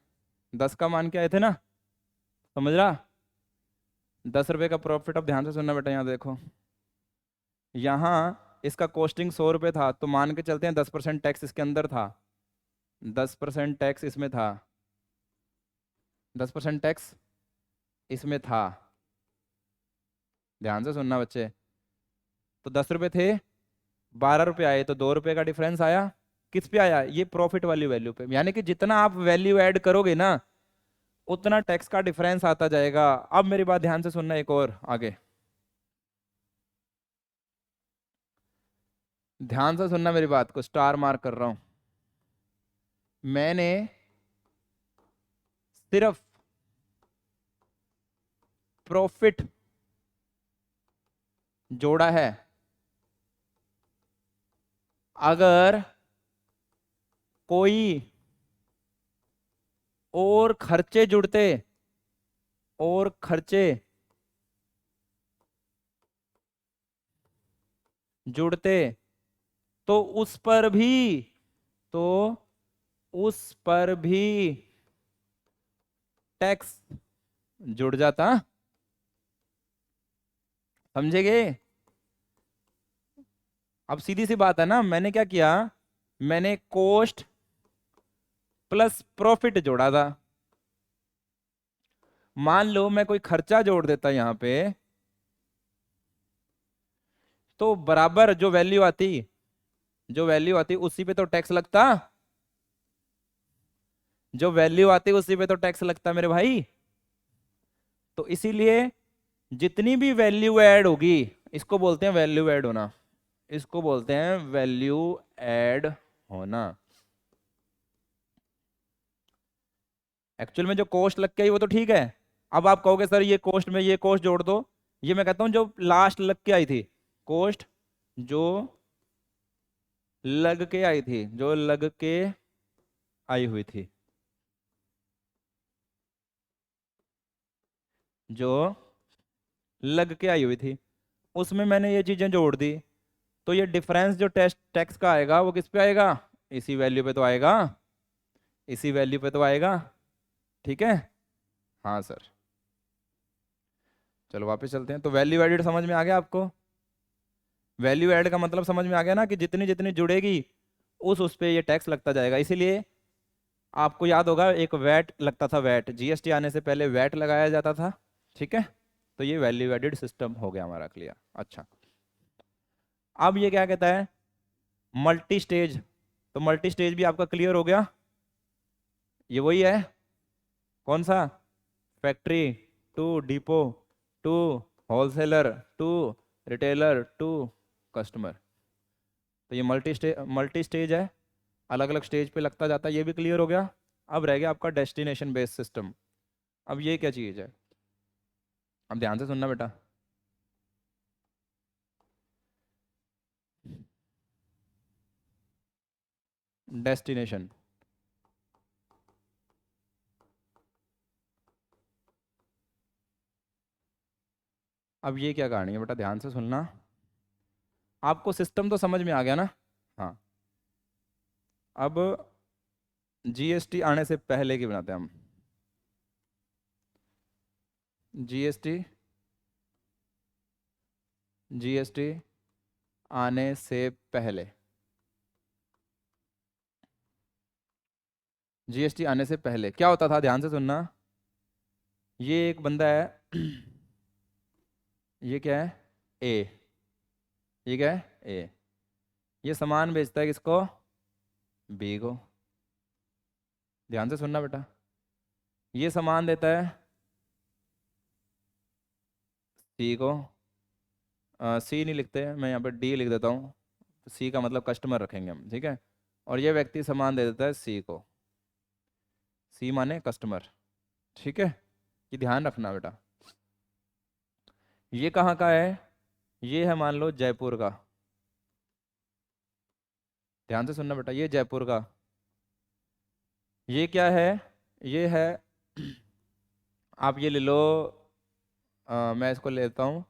10 का मान के आए थे ना, समझ रहा, 10 रुपए का प्रॉफिट। अब ध्यान से सुनना बेटा, यहाँ देखो, यहाँ इसका कॉस्टिंग 100 रुपए था, तो मान के चलते हैं 10% टैक्स इसके अंदर था, 10% टैक्स इसमें था, 10% टैक्स इसमें था। ध्यान से सुनना बच्चे, तो 10 रुपए थे, 12 रुपए आए, तो 2 रुपए का डिफरेंस आया, किस पे आया, ये प्रॉफिट वाली वैल्यू पे। यानी कि जितना आप वैल्यू ऐड करोगे ना, उतना टैक्स का डिफरेंस आता जाएगा। अब मेरी बात ध्यान से सुनना, एक और आगे ध्यान से सुनना मेरी बात को, स्टार मार्क कर रहा हूं। मैंने सिर्फ प्रॉफिट जोड़ा है, अगर कोई और खर्चे जुड़ते, और खर्चे जुड़ते, तो उस पर भी, तो उस पर भी टैक्स जुड़ जाता। समझेगे, अब सीधी सी बात है ना, मैंने क्या किया, मैंने कॉस्ट प्लस प्रॉफिट जोड़ा था। मान लो मैं कोई खर्चा जोड़ देता यहां पे, तो बराबर जो वैल्यू आती, जो वैल्यू आती उसी पे तो टैक्स लगता, जो वैल्यू आती उसी पे तो टैक्स लगता मेरे भाई। तो इसीलिए जितनी भी वैल्यू ऐड होगी, इसको बोलते हैं वैल्यू ऐड होना, इसको बोलते हैं वैल्यू ऐड होना। एक्चुअल में जो कॉस्ट लग के आई वो तो ठीक है, अब आप कहोगे सर ये कॉस्ट में ये कॉस्ट जोड़ दो, ये मैं कहता हूं जो लास्ट लग के आई थी, कॉस्ट जो लग के आई थी, जो लग के आई हुई थी, जो लग के आई हुई थी, उसमें मैंने ये चीजें जोड़ दी, तो ये डिफरेंस जो टेस्ट टैक्स का आएगा वो किस पे आएगा, इसी वैल्यू पे तो आएगा, इसी वैल्यू पे तो आएगा। ठीक है, हाँ सर। चलो वापस चलते हैं, तो वैल्यू एडेड समझ में आ गया आपको, वैल्यू ऐड का मतलब समझ में आ गया ना, कि जितनी जितनी जुड़ेगी उस पे ये टैक्स लगता जाएगा। इसीलिए आपको याद होगा एक वैट लगता था, वैट, जीएसटी आने से पहले वैट लगाया जाता था। ठीक है, तो ये वैल्यू एडेड सिस्टम हो गया हमारा क्लियर। अच्छा, अब ये क्या कहता है, मल्टी स्टेज, तो मल्टी स्टेज भी आपका क्लियर हो गया, ये वही है, कौन सा, factory to depot to wholesaler to retailer to customer. तो ये मल्टी स्टेज है, अलग अलग स्टेज पे लगता जाता है, ये भी क्लियर हो गया। अब रह गया आपका डेस्टिनेशन बेस्ड सिस्टम। अब ये क्या चीज़ है, अब ध्यान से सुनना बेटा, डेस्टिनेशन, अब ये क्या कहानी है बेटा, ध्यान से सुनना। आपको सिस्टम तो समझ में आ गया ना? हाँ। अब जीएसटी आने से पहले की बनाते हैं हम। जीएसटी जीएसटी आने से पहले, जीएसटी आने से पहले क्या होता था, ध्यान से सुनना। ये एक बंदा है, ये क्या है, ए। ये क्या है, ए। ये सामान बेचता है किसको, बी को। ध्यान से सुनना बेटा। ये सामान देता है सी को। सी नहीं लिखते हैं, मैं यहाँ पर डी लिख देता हूँ। सी का मतलब कस्टमर रखेंगे हम, ठीक है। और ये व्यक्ति सामान दे देता है सी को। सी माने कस्टमर, ठीक है। ये ध्यान रखना बेटा। ये कहाँ का है, ये है मान लो जयपुर का। ध्यान से सुनना बेटा, ये जयपुर का। ये क्या है, ये है आप ये ले लो। मैं इसको लेता हूँ,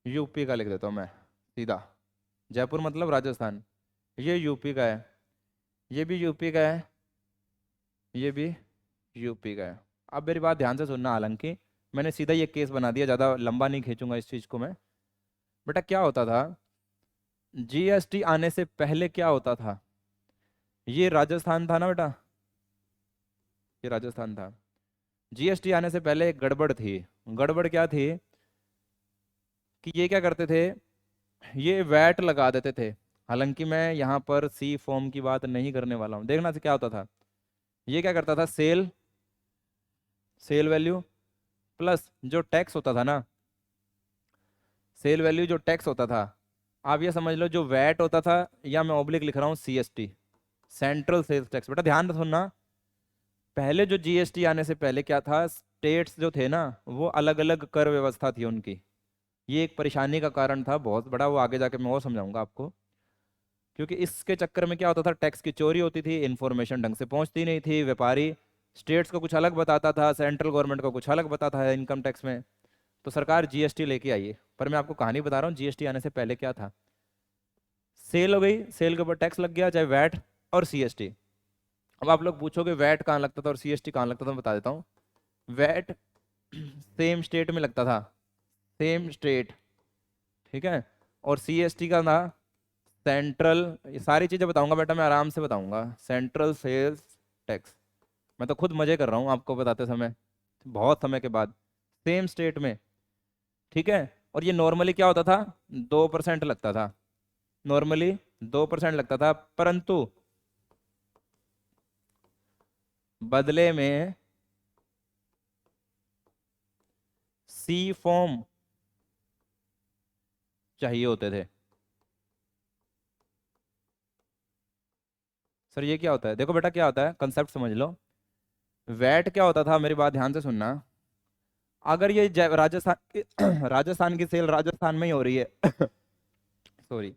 यूपी का लिख देता हूँ मैं सीधा। जयपुर मतलब राजस्थान। ये यूपी का है, ये भी यूपी का है, ये भी यूपी का है। अब मेरी बात ध्यान से सुनना, हालांकि मैंने सीधा ये केस बना दिया, ज़्यादा लंबा नहीं खींचूंगा इस चीज़ को मैं। बेटा क्या होता था, जीएसटी आने से पहले क्या होता था, ये राजस्थान था ना बेटा, ये राजस्थान था। जीएसटी आने से पहले एक गड़बड़ थी। गड़बड़ क्या थी कि ये क्या करते थे, ये वैट लगा देते थे। हालांकि मैं यहाँ पर सी फॉर्म की बात नहीं करने वाला हूँ, देखना से क्या होता था। ये क्या करता था, सेल सेल वैल्यू प्लस जो टैक्स होता था ना, सेल वैल्यू जो टैक्स होता था, आप ये समझ लो जो वैट होता था, या मैं ऑब्लिक लिख रहा हूँ सीएसटी, सेंट्रल सेल्स टैक्स। बेटा ध्यान से सुनना, पहले जो जीएसटी आने से पहले क्या था, स्टेट्स जो थे ना, वो अलग अलग कर व्यवस्था थी उनकी। ये एक परेशानी का कारण था बहुत बड़ा, वो आगे जाके मैं और समझाऊंगा आपको। क्योंकि इसके चक्कर में क्या होता था, टैक्स की चोरी होती थी, इन्फॉर्मेशन ढंग से पहुंचती नहीं थी, व्यापारी स्टेट्स को कुछ अलग बताता था, सेंट्रल गवर्नमेंट को कुछ अलग बताता है इनकम टैक्स में। तो सरकार जीएसटी लेके आई है। पर मैं आपको कहानी बता रहा हूँ, जीएसटी आने से पहले क्या था। सेल हो गई, सेल के ऊपर टैक्स लग गया, चाहे वैट और सीएसटी। अब आप लोग पूछोगे वैट कहाँ लगता था और सीएसटी कहाँ लगता था, मैं बता देता हूँ। वैट सेम स्टेट में लगता था, सेम स्टेट, ठीक है। और सीएसटी का था सेंट्रल। ये सारी चीजें बताऊंगा बेटा, मैं आराम से बताऊंगा। Central sales tax. मैं तो खुद मजे कर रहा हूँ आपको बताते समय, बहुत समय के बाद, सेम स्टेट में, ठीक है। और ये नॉर्मली क्या होता था, 2% लगता था, नॉर्मली 2% लगता था। परंतु बदले में सी फॉर्म चाहिए होते थे। सर ये क्या होता है, देखो बेटा क्या होता है, कंसेप्ट समझ लो। वैट क्या होता था, मेरी बात ध्यान से सुनना। अगर ये राजस्थान की राजस्थान की सेल राजस्थान में ही हो रही है सॉरी,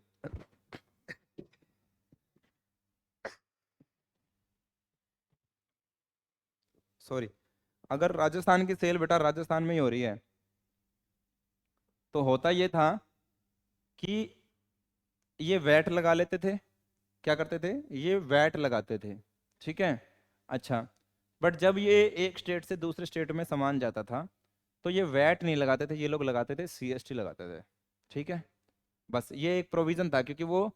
सॉरी, अगर राजस्थान की सेल बेटा राजस्थान में ही हो रही है, तो होता ये था कि ये वैट लगा लेते थे। क्या करते थे, ये वैट लगाते थे, ठीक है। अच्छा, बट जब ये एक स्टेट से दूसरे स्टेट में सामान जाता था, तो ये वैट नहीं लगाते थे, ये लोग लगाते थे सीएसटी लगाते थे, ठीक है। बस ये एक प्रोविजन था, क्योंकि वो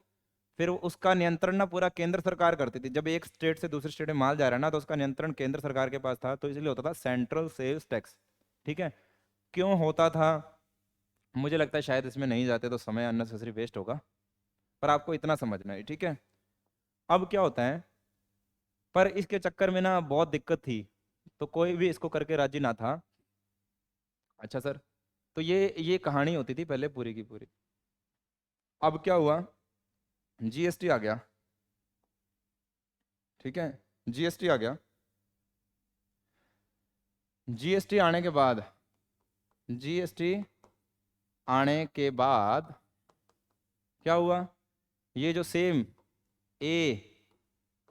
फिर उसका नियंत्रण ना पूरा केंद्र सरकार करती थी। जब एक स्टेट से दूसरे स्टेट में माल जा रहा है ना, तो उसका नियंत्रण केंद्र सरकार के पास था, तो इसलिए होता था सेंट्रल सेल्स टैक्स, ठीक है। क्यों होता था, मुझे लगता है शायद इसमें नहीं जाते तो समय अननेसेसरी वेस्ट होगा, पर आपको इतना समझना है, ठीक है। अब क्या होता है, पर इसके चक्कर में ना बहुत दिक्कत थी, तो कोई भी इसको करके राजी ना था। अच्छा सर, तो ये कहानी होती थी पहले पूरी की पूरी। अब क्या हुआ, जीएसटी आ गया, ठीक है। जीएसटी आ गया, जीएसटी आने के बाद, जीएसटी आने के बाद क्या हुआ, ये जो same A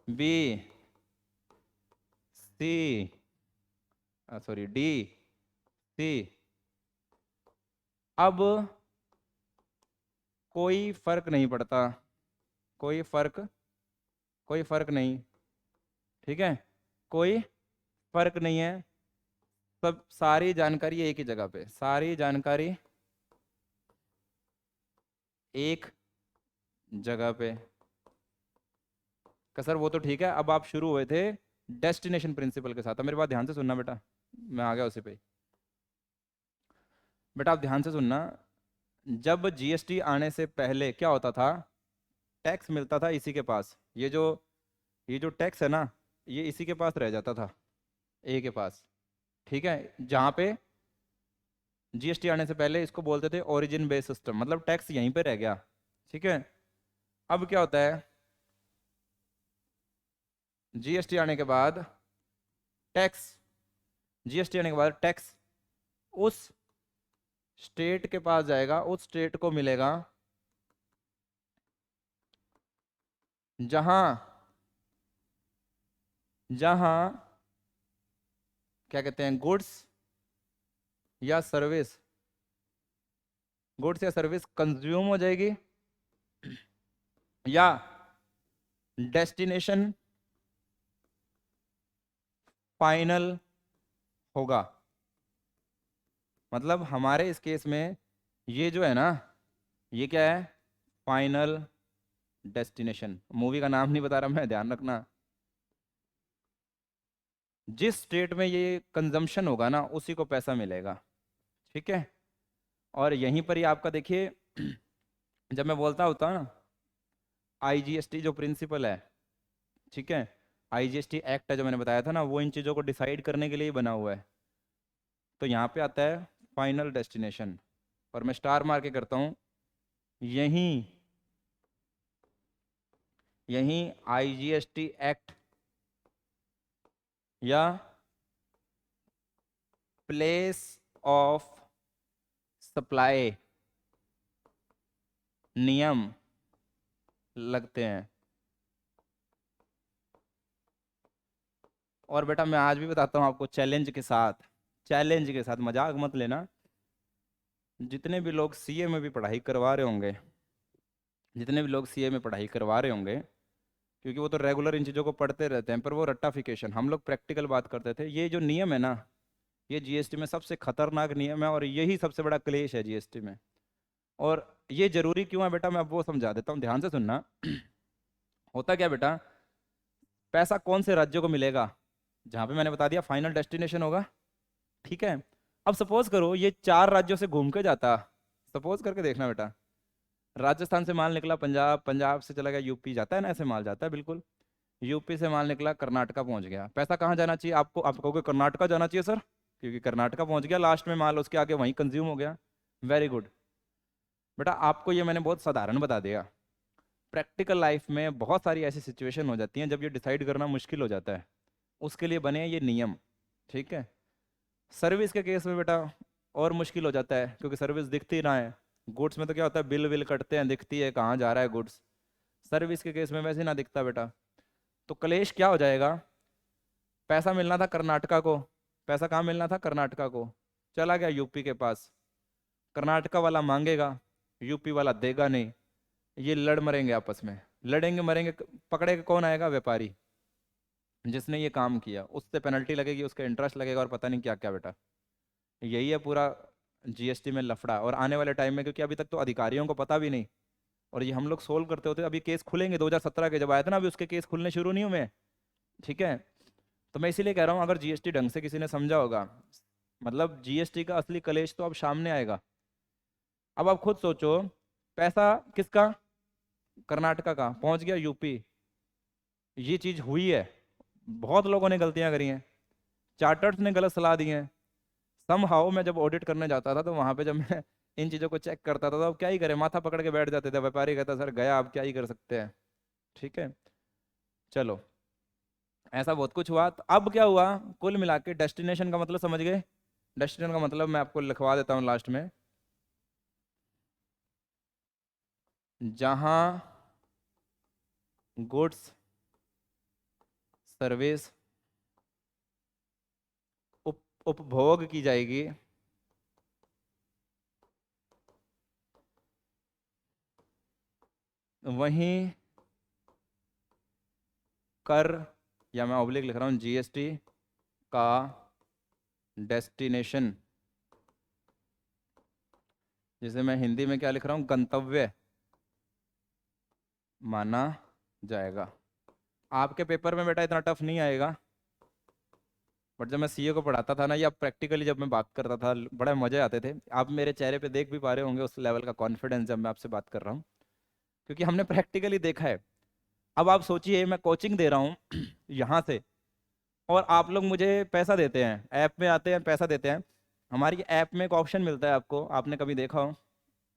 B C, sorry D C अब कोई फर्क नहीं पड़ता, कोई फर्क, कोई फर्क नहीं, ठीक है, कोई फर्क नहीं है, सब सारी जानकारी एक ही जगह पे, सारी जानकारी एक जगह पे। का सर वो तो ठीक है, अब आप शुरू हुए थे डेस्टिनेशन प्रिंसिपल के साथ। अब मेरी बात ध्यान से सुनना बेटा, मैं आ गया उसी पे। बेटा आप ध्यान से सुनना, जब जीएसटी आने से पहले क्या होता था, टैक्स मिलता था इसी के पास, ये जो टैक्स है ना, ये इसी के पास रह जाता था, ए के पास, ठीक है। जहाँ पे जीएसटी आने से पहले इसको बोलते थे ओरिजिन बेस्ड सिस्टम, मतलब टैक्स यहीं पे रह गया, ठीक है। अब क्या होता है, जीएसटी आने के बाद टैक्स, जीएसटी आने के बाद टैक्स उस स्टेट के पास जाएगा, उस स्टेट को मिलेगा जहां जहां क्या कहते हैं, गुड्स या सर्विस, गुड्स या सर्विस कंज्यूम हो जाएगी, या डेस्टिनेशन फाइनल होगा। मतलब हमारे इस केस में ये जो है ना, ये क्या है, फाइनल डेस्टिनेशन। मूवी का नाम नहीं बता रहा मैं, ध्यान रखना। जिस स्टेट में ये कंजम्पशन होगा ना, उसी को पैसा मिलेगा, ठीक है। और यहीं पर ही आपका देखिए, जब मैं बोलता होता हूँ ना, आईजीएसटी जो प्रिंसिपल है, ठीक है, आईजीएसटी एक्ट है जो मैंने बताया था ना, वो इन चीज़ों को डिसाइड करने के लिए ही बना हुआ है। तो यहाँ पे आता है फाइनल डेस्टिनेशन, और मैं स्टार मार के करता हूँ, यहीं यहीं आईजीएसटी एक्ट या प्लेस ऑफ सप्लाई नियम लगते हैं। और बेटा मैं आज भी बताता हूँ आपको, चैलेंज के साथ, चैलेंज के साथ, मजाक मत लेना। जितने भी लोग सीए में भी पढ़ाई करवा रहे होंगे, जितने भी लोग सीए में पढ़ाई करवा रहे होंगे, क्योंकि वो तो रेगुलर इन चीज़ों को पढ़ते रहते हैं, पर वो रट्टाफिकेशन, हम लोग प्रैक्टिकल बात करते थे। ये जो नियम है ना, ये जीएसटी में सबसे खतरनाक नियम है, और यही सबसे बड़ा क्लेश है जीएसटी में। और ये जरूरी क्यों है बेटा, मैं अब वो समझा देता हूँ, ध्यान से सुनना। होता क्या बेटा, पैसा कौन से राज्यों को मिलेगा, जहाँ पे मैंने बता दिया फाइनल डेस्टिनेशन होगा, ठीक है। अब सपोज करो ये 4 राज्यों से घूम के जाता, सपोज करके देखना बेटा, राजस्थान से माल निकला पंजाब, पंजाब से चला गया यूपी, जाता है ना ऐसे माल, जाता है बिल्कुल। यूपी से माल निकला कर्नाटका पहुंच गया, पैसा कहाँ जाना चाहिए आपको, आप कहोगे कर्नाटका जाना चाहिए सर, क्योंकि कर्नाटका पहुंच गया लास्ट में माल, उसके आगे वहीं कंज्यूम हो गया। वेरी गुड बेटा, आपको ये मैंने बहुत साधारण बता दिया। प्रैक्टिकल लाइफ में बहुत सारी ऐसी सिचुएशन हो जाती हैं जब ये डिसाइड करना मुश्किल हो जाता है, उसके लिए बने हैं ये नियम, ठीक है। सर्विस के केस में बेटा और मुश्किल हो जाता है, क्योंकि सर्विस दिखती ना है। गुड्स में तो क्या होता है, बिल विल कटते हैं, दिखती है कहाँ जा रहा है गुड्स। सर्विस के केस में वैसे ना दिखता बेटा। तो कलेश क्या हो जाएगा, पैसा मिलना था कर्नाटका को, पैसा कहाँ मिलना था, कर्नाटका को, चला गया यूपी के पास। कर्नाटका वाला मांगेगा, यूपी वाला देगा नहीं, ये लड़ मरेंगे आपस में, लड़ेंगे मरेंगे, पकड़ेगा कौन आएगा, व्यापारी, जिसने ये काम किया, उससे पेनल्टी लगेगी, उसका इंटरेस्ट लगेगा, और पता नहीं क्या क्या बेटा। यही है पूरा जीएसटी में लफड़ा। और आने वाले टाइम में, क्योंकि अभी तक तो अधिकारियों को पता भी नहीं, और ये हम लोग सोल्व करते होते, अभी केस खुलेंगे, 2017 के जब आए थे ना, अभी उसके केस खुलने शुरू नहीं हुए, ठीक है। तो मैं इसीलिए कह रहा हूँ, अगर जीएसटी ढंग से किसी ने समझा होगा, मतलब जीएसटी का असली कलेश तो अब सामने आएगा। अब आप खुद सोचो, पैसा किसका, कर्नाटका का, पहुंच गया यूपी, ये चीज हुई है, बहुत लोगों ने गलतियां करी हैं, चार्टर्स ने गलत सलाह दी है। सम हाउ मैं जब ऑडिट करने जाता था, तो वहां पे जब मैं इन चीजों को चेक करता था, तो अब क्या ही करे, माथा पकड़ के बैठ जाते थे, व्यापारी कहता सर गया, अब क्या ही कर सकते हैं, ठीक है। चलो, ऐसा बहुत कुछ हुआ। तो अब क्या हुआ, कुल मिला के डेस्टिनेशन का मतलब समझ गए। डेस्टिनेशन का मतलब मैं आपको लिखवा देता हूँ लास्ट में, जहां गुड्स सर्विस उपभोग की जाएगी, वहीं कर, या मैं ऑब्लिक लिख रहा हूँ, जीएसटी का डेस्टिनेशन, जिसे मैं हिंदी में क्या लिख रहा हूँ, गंतव्य माना जाएगा। आपके पेपर में बेटा इतना टफ नहीं आएगा, बट जब मैं सीए को पढ़ाता था ना, या प्रैक्टिकली जब मैं बात करता था, बड़े मजे आते थे। आप मेरे चेहरे पे देख भी पा रहे होंगे उस लेवल का कॉन्फिडेंस जब मैं आपसे बात कर रहा हूँ, क्योंकि हमने प्रैक्टिकली देखा है। अब आप सोचिए, मैं कोचिंग दे रहा हूँ यहाँ से, और आप लोग मुझे पैसा देते हैं, ऐप में आते हैं पैसा देते हैं। हमारी ऐप में एक ऑप्शन मिलता है, आपको, आपने कभी देखा हो,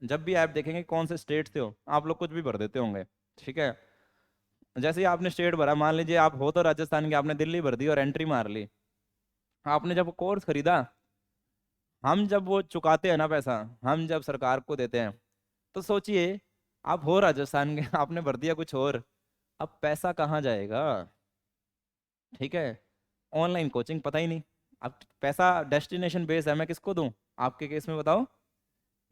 जब भी ऐप देखेंगे कौन से स्टेट से हो, आप लोग कुछ भी भर देते होंगे, ठीक है। जैसे ही आपने स्टेट भरा, मान लीजिए आप हो तो राजस्थान के, आपने दिल्ली भर दी और एंट्री मार ली। आपने जब कोर्स खरीदा, हम जब वो चुकाते हैं ना पैसा, हम जब सरकार को देते हैं, तो सोचिए, आप हो राजस्थान के आपने भर दिया कुछ और, अब पैसा कहाँ जाएगा, ठीक है। ऑनलाइन कोचिंग पता ही नहीं, अब पैसा डेस्टिनेशन बेस है, मैं किसको दूं, आपके केस में बताओ।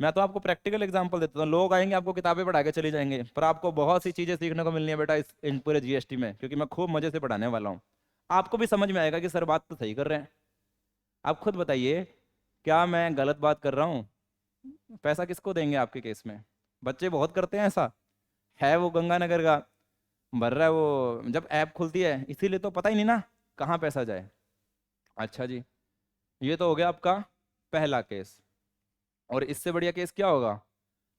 मैं तो आपको प्रैक्टिकल एग्जांपल देता हूँ, लोग आएंगे आपको किताबें पढ़ा के चले जाएंगे, पर आपको बहुत सी चीजें सीखने को मिलनी है बेटा इस इन पूरे जीएसटी में, क्योंकि मैं खूब मजे से पढ़ाने वाला हूँ। आपको भी समझ में आएगा कि सर बात तो सही कर रहे हैं। आप खुद बताइए, क्या मैं गलत बात कर रहा हूँ। पैसा किसको देंगे आपके केस में, बच्चे बहुत करते हैं ऐसा, है वो गंगानगर का, भर रहा है वो, जब ऐप खुलती है, इसीलिए तो पता ही नहीं ना कहाँ पैसा जाए। अच्छा जी, ये तो हो गया आपका पहला केस। और इससे बढ़िया केस क्या होगा,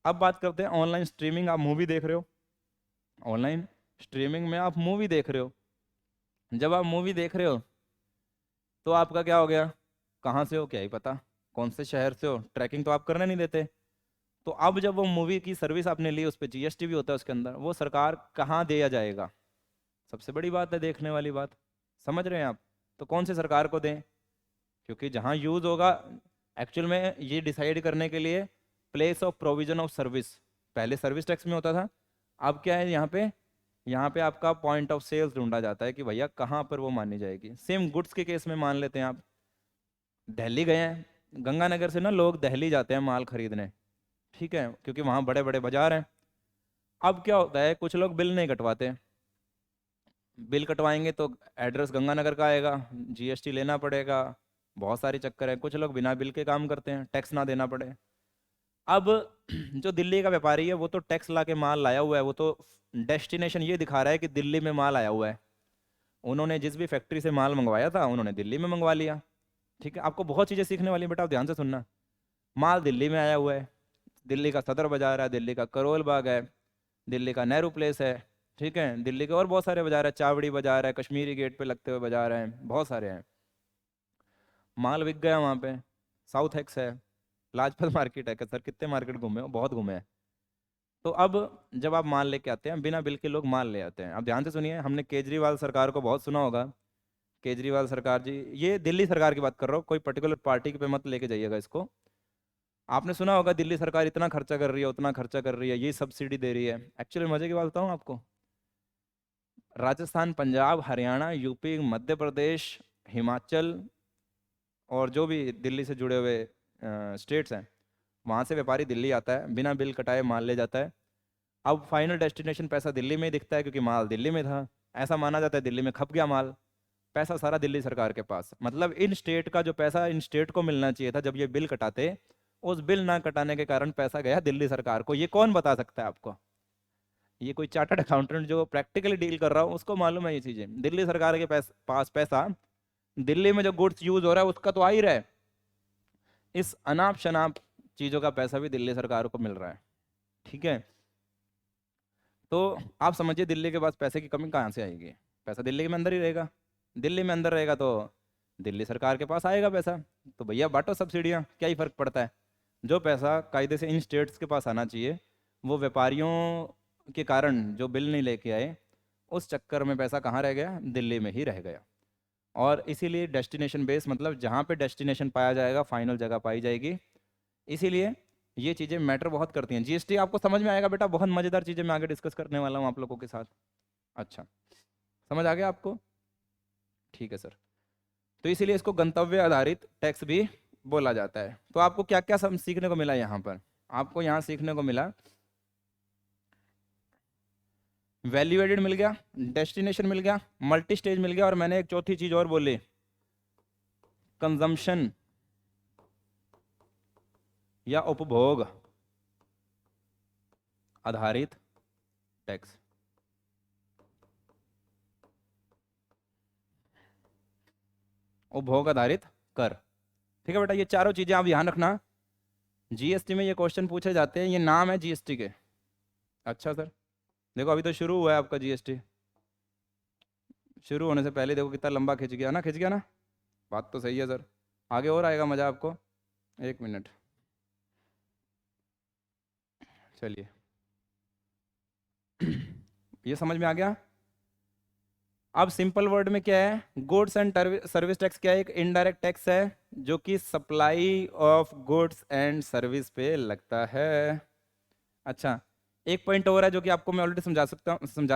अब बात करते हैं ऑनलाइन स्ट्रीमिंग, आप मूवी देख रहे हो, ऑनलाइन स्ट्रीमिंग में आप मूवी देख रहे हो। जब आप मूवी देख रहे हो, तो आपका क्या हो गया, कहाँ से हो क्या ही पता, कौन से शहर से हो, ट्रैकिंग तो आप करने नहीं देते। तो अब जब वो मूवी की सर्विस आपने ली, उस पर जीएसटी भी होता है उसके अंदर, वो सरकार कहाँ दिया जाएगा, सबसे बड़ी बात है देखने वाली बात, समझ रहे हैं आप। तो कौन से सरकार को दें, क्योंकि जहाँ यूज़ होगा, एक्चुअल में ये डिसाइड करने के लिए place of provision of service, पहले सर्विस टैक्स में होता था, अब क्या है यहाँ पे आपका पॉइंट ऑफ सेल्स ढूंढा जाता है कि भैया कहाँ पर वो मानी जाएगी। सेम गुड्स के केस में मान लेते हैं आप, दिल्ली गए हैं, गंगानगर से ना लोग दिल्ली जाते हैं माल खरीदने, ठीक है, क्योंकि वहाँ बड़े बड़े बाजार हैं। अब क्या होता है, कुछ लोग बिल नहीं कटवाते, बिल कटवाएंगे तो एड्रेस गंगानगर का आएगा, जीएसटी लेना पड़ेगा, बहुत सारे चक्कर है। कुछ लोग बिना बिल के काम करते हैं, टैक्स ना देना पड़े। अब जो दिल्ली का व्यापारी है, वो तो टैक्स ला के माल लाया हुआ है, वो तो डेस्टिनेशन ये दिखा रहा है कि दिल्ली में माल आया हुआ है, उन्होंने जिस भी फैक्ट्री से माल मंगवाया था उन्होंने दिल्ली में मंगवा लिया, ठीक है। आपको बहुत चीज़ें सीखने वाली हैं बेटा, आप ध्यान से सुनना। माल दिल्ली में आया हुआ है, दिल्ली का सदर बाजार है, दिल्ली का करोल बाग है, दिल्ली का नेहरू प्लेस है, ठीक है, दिल्ली के और बहुत सारे बाजार है, चावड़ी बाजार है, कश्मीरी गेट पे लगते हुए बाजार हैं, बहुत सारे हैं। माल बिक गया वहाँ पे, साउथ एक्स है, लाजपत मार्केट है, कि सर कितने मार्केट घूमे हो, बहुत घूमे हैं। तो अब जब आप माल लेके आते हैं, बिना बिल के लोग माल ले आते हैं। अब ध्यान से सुनिए, हमने केजरीवाल सरकार को बहुत सुना होगा, केजरीवाल सरकार जी, ये दिल्ली सरकार की बात कर रहा हूँ, कोई पर्टिकुलर पार्टी पे मत लेके जाइएगा इसको। आपने सुना होगा दिल्ली सरकार इतना खर्चा कर रही है, उतना खर्चा कर रही है, ये सब्सिडी दे रही है। एक्चुअली मजे की बात बताऊँ आपको, राजस्थान, पंजाब, हरियाणा, यूपी, मध्य प्रदेश, हिमाचल, और जो भी दिल्ली से जुड़े हुए स्टेट्स हैं, वहाँ से व्यापारी दिल्ली आता है, बिना बिल कटाए माल ले जाता है। अब फाइनल डेस्टिनेशन पैसा दिल्ली में ही दिखता है, क्योंकि माल दिल्ली में था, ऐसा माना जाता है दिल्ली में खप गया माल, पैसा सारा दिल्ली सरकार के पास। मतलब इन स्टेट का जो पैसा इन स्टेट को मिलना चाहिए था जब ये बिल कटाते, उस बिल ना कटाने के कारण पैसा गया दिल्ली सरकार को। ये कौन बता सकता है आपको, ये कोई चार्टर्ड अकाउंटेंट जो प्रैक्टिकली डील कर रहा हो उसको मालूम है ये चीजें। दिल्ली सरकार के पास पैसा, दिल्ली में जो गुड्स यूज हो रहा है उसका तो आ ही रहा है, इस अनाप शनाप चीजों का पैसा भी दिल्ली सरकार को मिल रहा है, ठीक है। तो आप समझिए दिल्ली के पास पैसे की कमी कहाँ से आएगी, पैसा दिल्ली के में अंदर ही रहेगा, दिल्ली में अंदर रहेगा तो दिल्ली सरकार के पास आएगा पैसा। तो भैया बांटो सब्सिडियाँ, क्या ही फर्क पड़ता है। जो पैसा कायदे से इन स्टेट्स के पास आना चाहिए, वो व्यापारियों के कारण जो बिल नहीं लेके आए, उस चक्कर में पैसा कहाँ रह गया, दिल्ली में ही रह गया। और इसीलिए डेस्टिनेशन बेस, मतलब जहाँ पे डेस्टिनेशन पाया जाएगा, फाइनल जगह पाई जाएगी। इसीलिए ये चीज़ें मैटर बहुत करती हैं। जीएसटी आपको समझ में आएगा बेटा, बहुत मज़ेदार चीज़ें मैं आगे डिस्कस करने वाला हूँ आप लोगों के साथ। अच्छा, समझ आ गया आपको, ठीक है सर। तो इसीलिए इसको गंतव्य आधारित टैक्स भी बोला जाता है। तो आपको क्या क्या सीखने को मिला यहाँ पर, आपको यहाँ सीखने को मिला वैल्यू एडेड मिल गया, डेस्टिनेशन मिल गया, मल्टी स्टेज मिल गया, और मैंने एक चौथी चीज और बोली, कंजम्पशन या उपभोग आधारित टैक्स। उपभोग आधारित कर। ठीक है बेटा, ये चारों चीजें आप ध्यान रखना। जीएसटी में ये क्वेश्चन पूछे जाते हैं, ये नाम है जीएसटी के। अच्छा सर, देखो अभी तो शुरू हुआ है आपका जीएसटी, शुरू होने से पहले देखो कितना लंबा खिंच गया ना, खिंच गया ना। बात तो सही है सर, आगे और आएगा मजा आपको। एक मिनट, चलिए ये समझ में आ गया। अब सिंपल वर्ड में क्या है, गुड्स एंड सर्विस टैक्स क्या है, एक इनडायरेक्ट टैक्स है जो कि supply of goods and service पे लगता है। अच्छा, एक पॉइंट और है जो कि आपको मैं ऑलरेडी समझा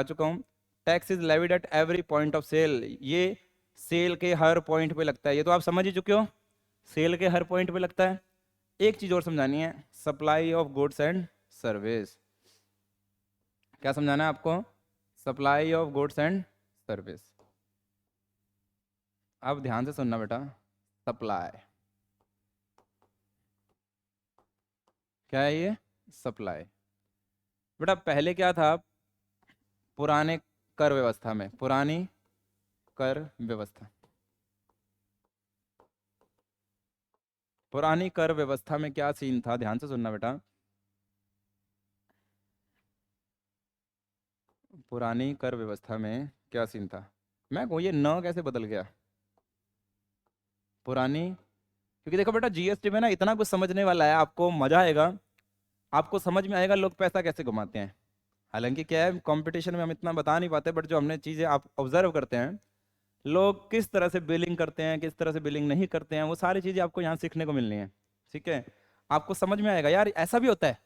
चुका हूँ। Tax is levied at every point of sale, ये सेल के हर पॉइंट पे लगता है, ये तो आप समझ ही चुके हो, सेल के हर पॉइंट पे लगता है। एक चीज और समझानी है, supply of goods and service. क्या समझाना है आपको, supply of goods and service. अब ध्यान से सुनना बेटा, सप्लाई क्या है, ये सप्लाई। बेटा पहले क्या था, पुराने कर व्यवस्था में, पुरानी कर व्यवस्था, पुरानी कर व्यवस्था में क्या सीन था, ध्यान से सुनना बेटा। पुरानी कर व्यवस्था में क्या सीन था, मैं कहूँ ये न कैसे बदल गया, पुरानी, क्योंकि देखो बेटा जीएसटी में ना इतना कुछ समझने वाला है, आपको मजा आएगा, आपको समझ में आएगा लोग पैसा कैसे कमाते हैं। हालांकि क्या है, कंपटीशन में हम इतना बता नहीं पाते, बट जो हमने चीज़ें आप ऑब्जर्व करते हैं, लोग किस तरह से बिलिंग करते हैं, किस तरह से बिलिंग नहीं करते हैं, वो सारी चीज़ें आपको यहाँ सीखने को मिलनी है। ठीक है, आपको समझ में आएगा यार ऐसा भी होता है,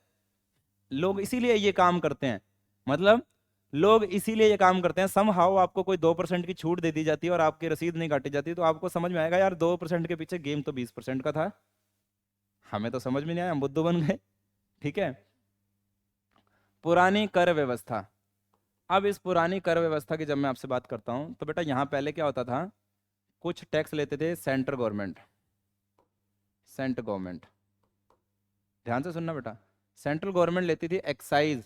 लोग इसीलिए ये काम करते हैं, मतलब लोग इसीलिए ये काम करते हैं। समहाउ आपको कोई 2% की छूट दे दी जाती है और आपकी रसीद नहीं काटी जाती, तो आपको समझ में आएगा यार 2% के पीछे गेम तो 20% का था, हमें तो समझ में नहीं आया, हम बुद्धू बन गए। ठीक है, पुरानी कर व्यवस्था। अब इस पुरानी कर व्यवस्था की जब मैं आपसे बात करता हूं, तो बेटा यहाँ पहले क्या होता था, कुछ टैक्स लेते थे सेंट्रल गवर्नमेंट, सेंट्रल गवर्नमेंट, ध्यान से सुनना बेटा, सेंट्रल गवर्नमेंट लेती थी एक्साइज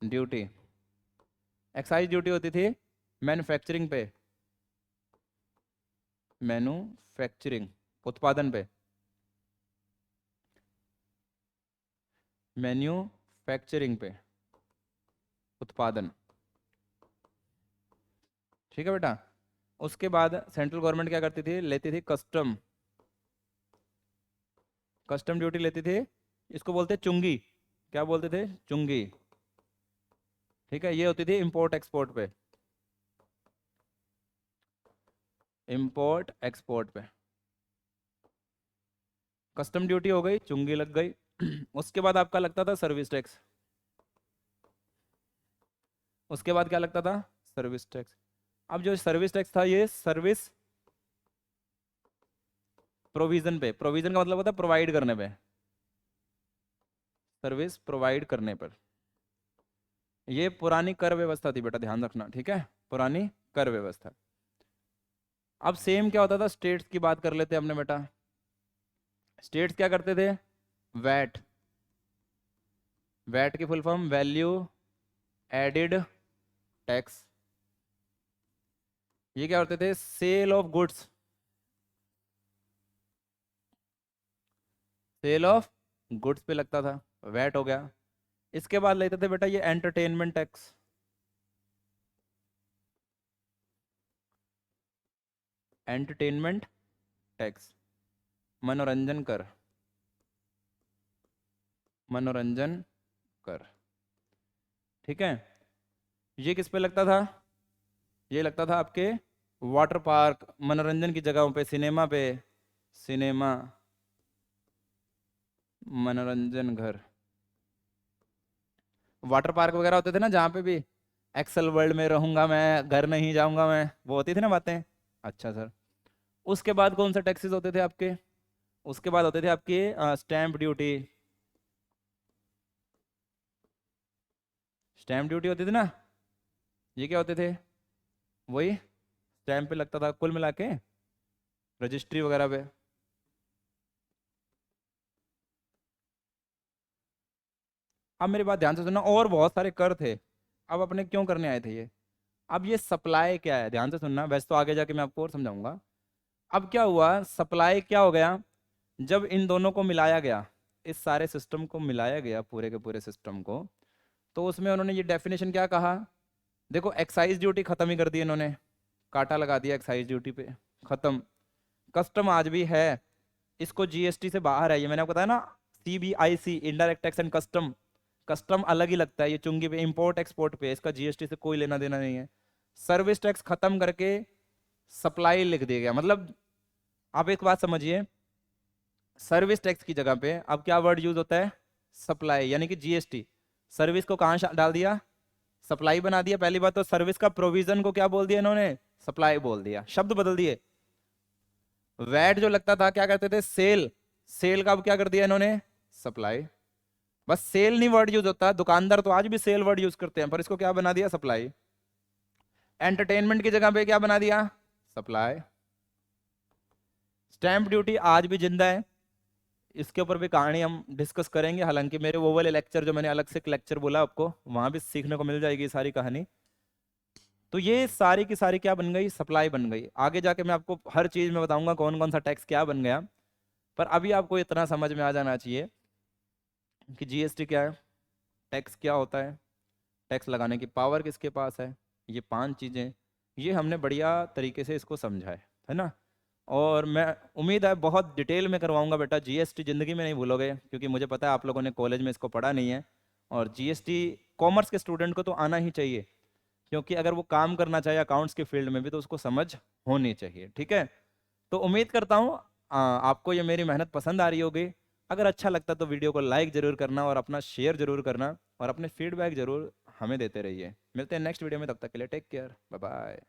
ड्यूटी, एक्साइज ड्यूटी होती थी मैन्युफैक्चरिंग पे, मैन्युफैक्चरिंग उत्पादन पे, मैन्युफैक्चरिंग पे उत्पादन। ठीक है बेटा, उसके बाद सेंट्रल गवर्नमेंट क्या करती थी, लेती थी कस्टम, कस्टम ड्यूटी लेती थी, इसको बोलते चुंगी, क्या बोलते थे, चुंगी। ठीक है, ये होती थी इंपोर्ट एक्सपोर्ट पे, इंपोर्ट एक्सपोर्ट पे कस्टम ड्यूटी हो गई, चुंगी लग गई। उसके बाद आपका लगता था सर्विस टैक्स, उसके बाद क्या लगता था, सर्विस टैक्स। अब जो सर्विस टैक्स था, ये सर्विस प्रोविजन पे, प्रोविजन का मतलब होता है प्रोवाइड करने पे, सर्विस प्रोवाइड करने पर। ये पुरानी कर व्यवस्था थी बेटा, ध्यान रखना, ठीक है, पुरानी कर व्यवस्था। अब सेम क्या होता था, स्टेट्स की बात कर लेते हैं अपने बेटा। स्टेट्स क्या करते थे, वैट, वैट की full form value added tax. ये क्या करते थे, sale of goods, sale of goods पे लगता था, वैट हो गया। इसके बाद लेते थे बेटा ये एंटरटेनमेंट टैक्स, एंटरटेनमेंट टैक्स, मनोरंजन कर, मनोरंजन कर। ठीक है, ये किस पे लगता था, ये लगता था आपके वाटर पार्क, मनोरंजन की जगहों पे, सिनेमा पे, सिनेमा, मनोरंजन घर, वाटर पार्क वगैरह होते थे ना, जहाँ पे भी एक्सेल वर्ल्ड में रहूंगा मैं, घर नहीं जाऊंगा मैं, वो होती थी ना बातें। अच्छा सर, उसके बाद कौन से टैक्सेस होते थे आपके, उसके बाद होते थे आपके स्टैंप ड्यूटी, स्टैम्प ड्यूटी होती थी ना, ये क्या होते थे, वही स्टैम्प पे लगता था कुल मिला के, रजिस्ट्री वगैरह पे। अब मेरी बात ध्यान से सुनना, और बहुत सारे कर थे। अब अपने क्यों करने आए थे ये, अब ये सप्लाई क्या है, ध्यान से सुनना, वैसे तो आगे जाके मैं आपको और समझाऊंगा। अब क्या हुआ, सप्लाई क्या हो गया, जब इन दोनों को मिलाया गया, इस सारे सिस्टम को मिलाया गया, पूरे के पूरे सिस्टम को, तो उसमें उन्होंने ये डेफिनेशन क्या कहा, देखो एक्साइज ड्यूटी खत्म ही कर दी इन्होंने, काटा लगा दिया एक्साइज ड्यूटी पे, खत्म। कस्टम आज भी है, इसको जीएसटी से बाहर है, ये मैंने आपको बताया ना, CBIC, indirect tax and custom. Custom अलग ही लगता है, ये चुंगी पे, इंपोर्ट एक्सपोर्ट पे, इसका जीएसटी से कोई लेना देना नहीं है। सर्विस टैक्स खत्म करके सप्लाई लिख दिया गया, मतलब आप एक बात समझिए, सर्विस टैक्स की जगह पे अब क्या वर्ड यूज होता है, सप्लाई, यानी कि जीएसटी। सर्विस को कहाँ डाल दिया, सप्लाई बना दिया। पहली बात तो सर्विस का प्रोविजन को क्या बोल दिया इन्होंने, सप्लाई बोल दिया, शब्द बदल दिए। वैट जो लगता था क्या करते थे, सेल, सेल का अब क्या कर दिया इन्होंने, सप्लाई। बस सेल नहीं वर्ड यूज होता, दुकानदार तो आज भी सेल वर्ड यूज करते हैं, पर इसको क्या बना दिया, सप्लाई। एंटरटेनमेंट की जगह पे क्या बना दिया, सप्लाई। स्टैंप ड्यूटी आज भी जिंदा है, इसके ऊपर भी कहानी हम डिस्कस करेंगे, हालांकि मेरे वो वाले लेक्चर जो मैंने अलग से लेक्चर बोला आपको, वहां भी सीखने को मिल जाएगी सारी कहानी। तो ये सारी की सारी क्या बन गई, सप्लाई बन गई। आगे जाके मैं आपको हर चीज में बताऊंगा कौन कौन सा टैक्स क्या बन गया, पर अभी आपको इतना समझ में आ जाना चाहिए कि जीएसटी क्या है, टैक्स क्या होता है, टैक्स लगाने की पावर किसके पास है, ये 5 चीजें, ये हमने बढ़िया तरीके से इसको समझा है ना। और मैं उम्मीद है बहुत डिटेल में करवाऊंगा बेटा, जीएसटी जिंदगी में नहीं भूलोगे, क्योंकि मुझे पता है आप लोगों ने कॉलेज में इसको पढ़ा नहीं है। और जीएसटी कॉमर्स के स्टूडेंट को तो आना ही चाहिए, क्योंकि अगर वो काम करना चाहे अकाउंट्स के फील्ड में भी तो उसको समझ होनी चाहिए, ठीक है। तो उम्मीद करता हूँ आपको ये मेरी मेहनत पसंद आ रही होगी। अगर अच्छा लगता तो वीडियो को लाइक जरूर करना और अपना शेयर जरूर करना, और अपने फीडबैक जरूर हमें देते रहिए। मिलते हैं नेक्स्ट वीडियो में, तब तक के लिए टेक केयर, बाय बाय।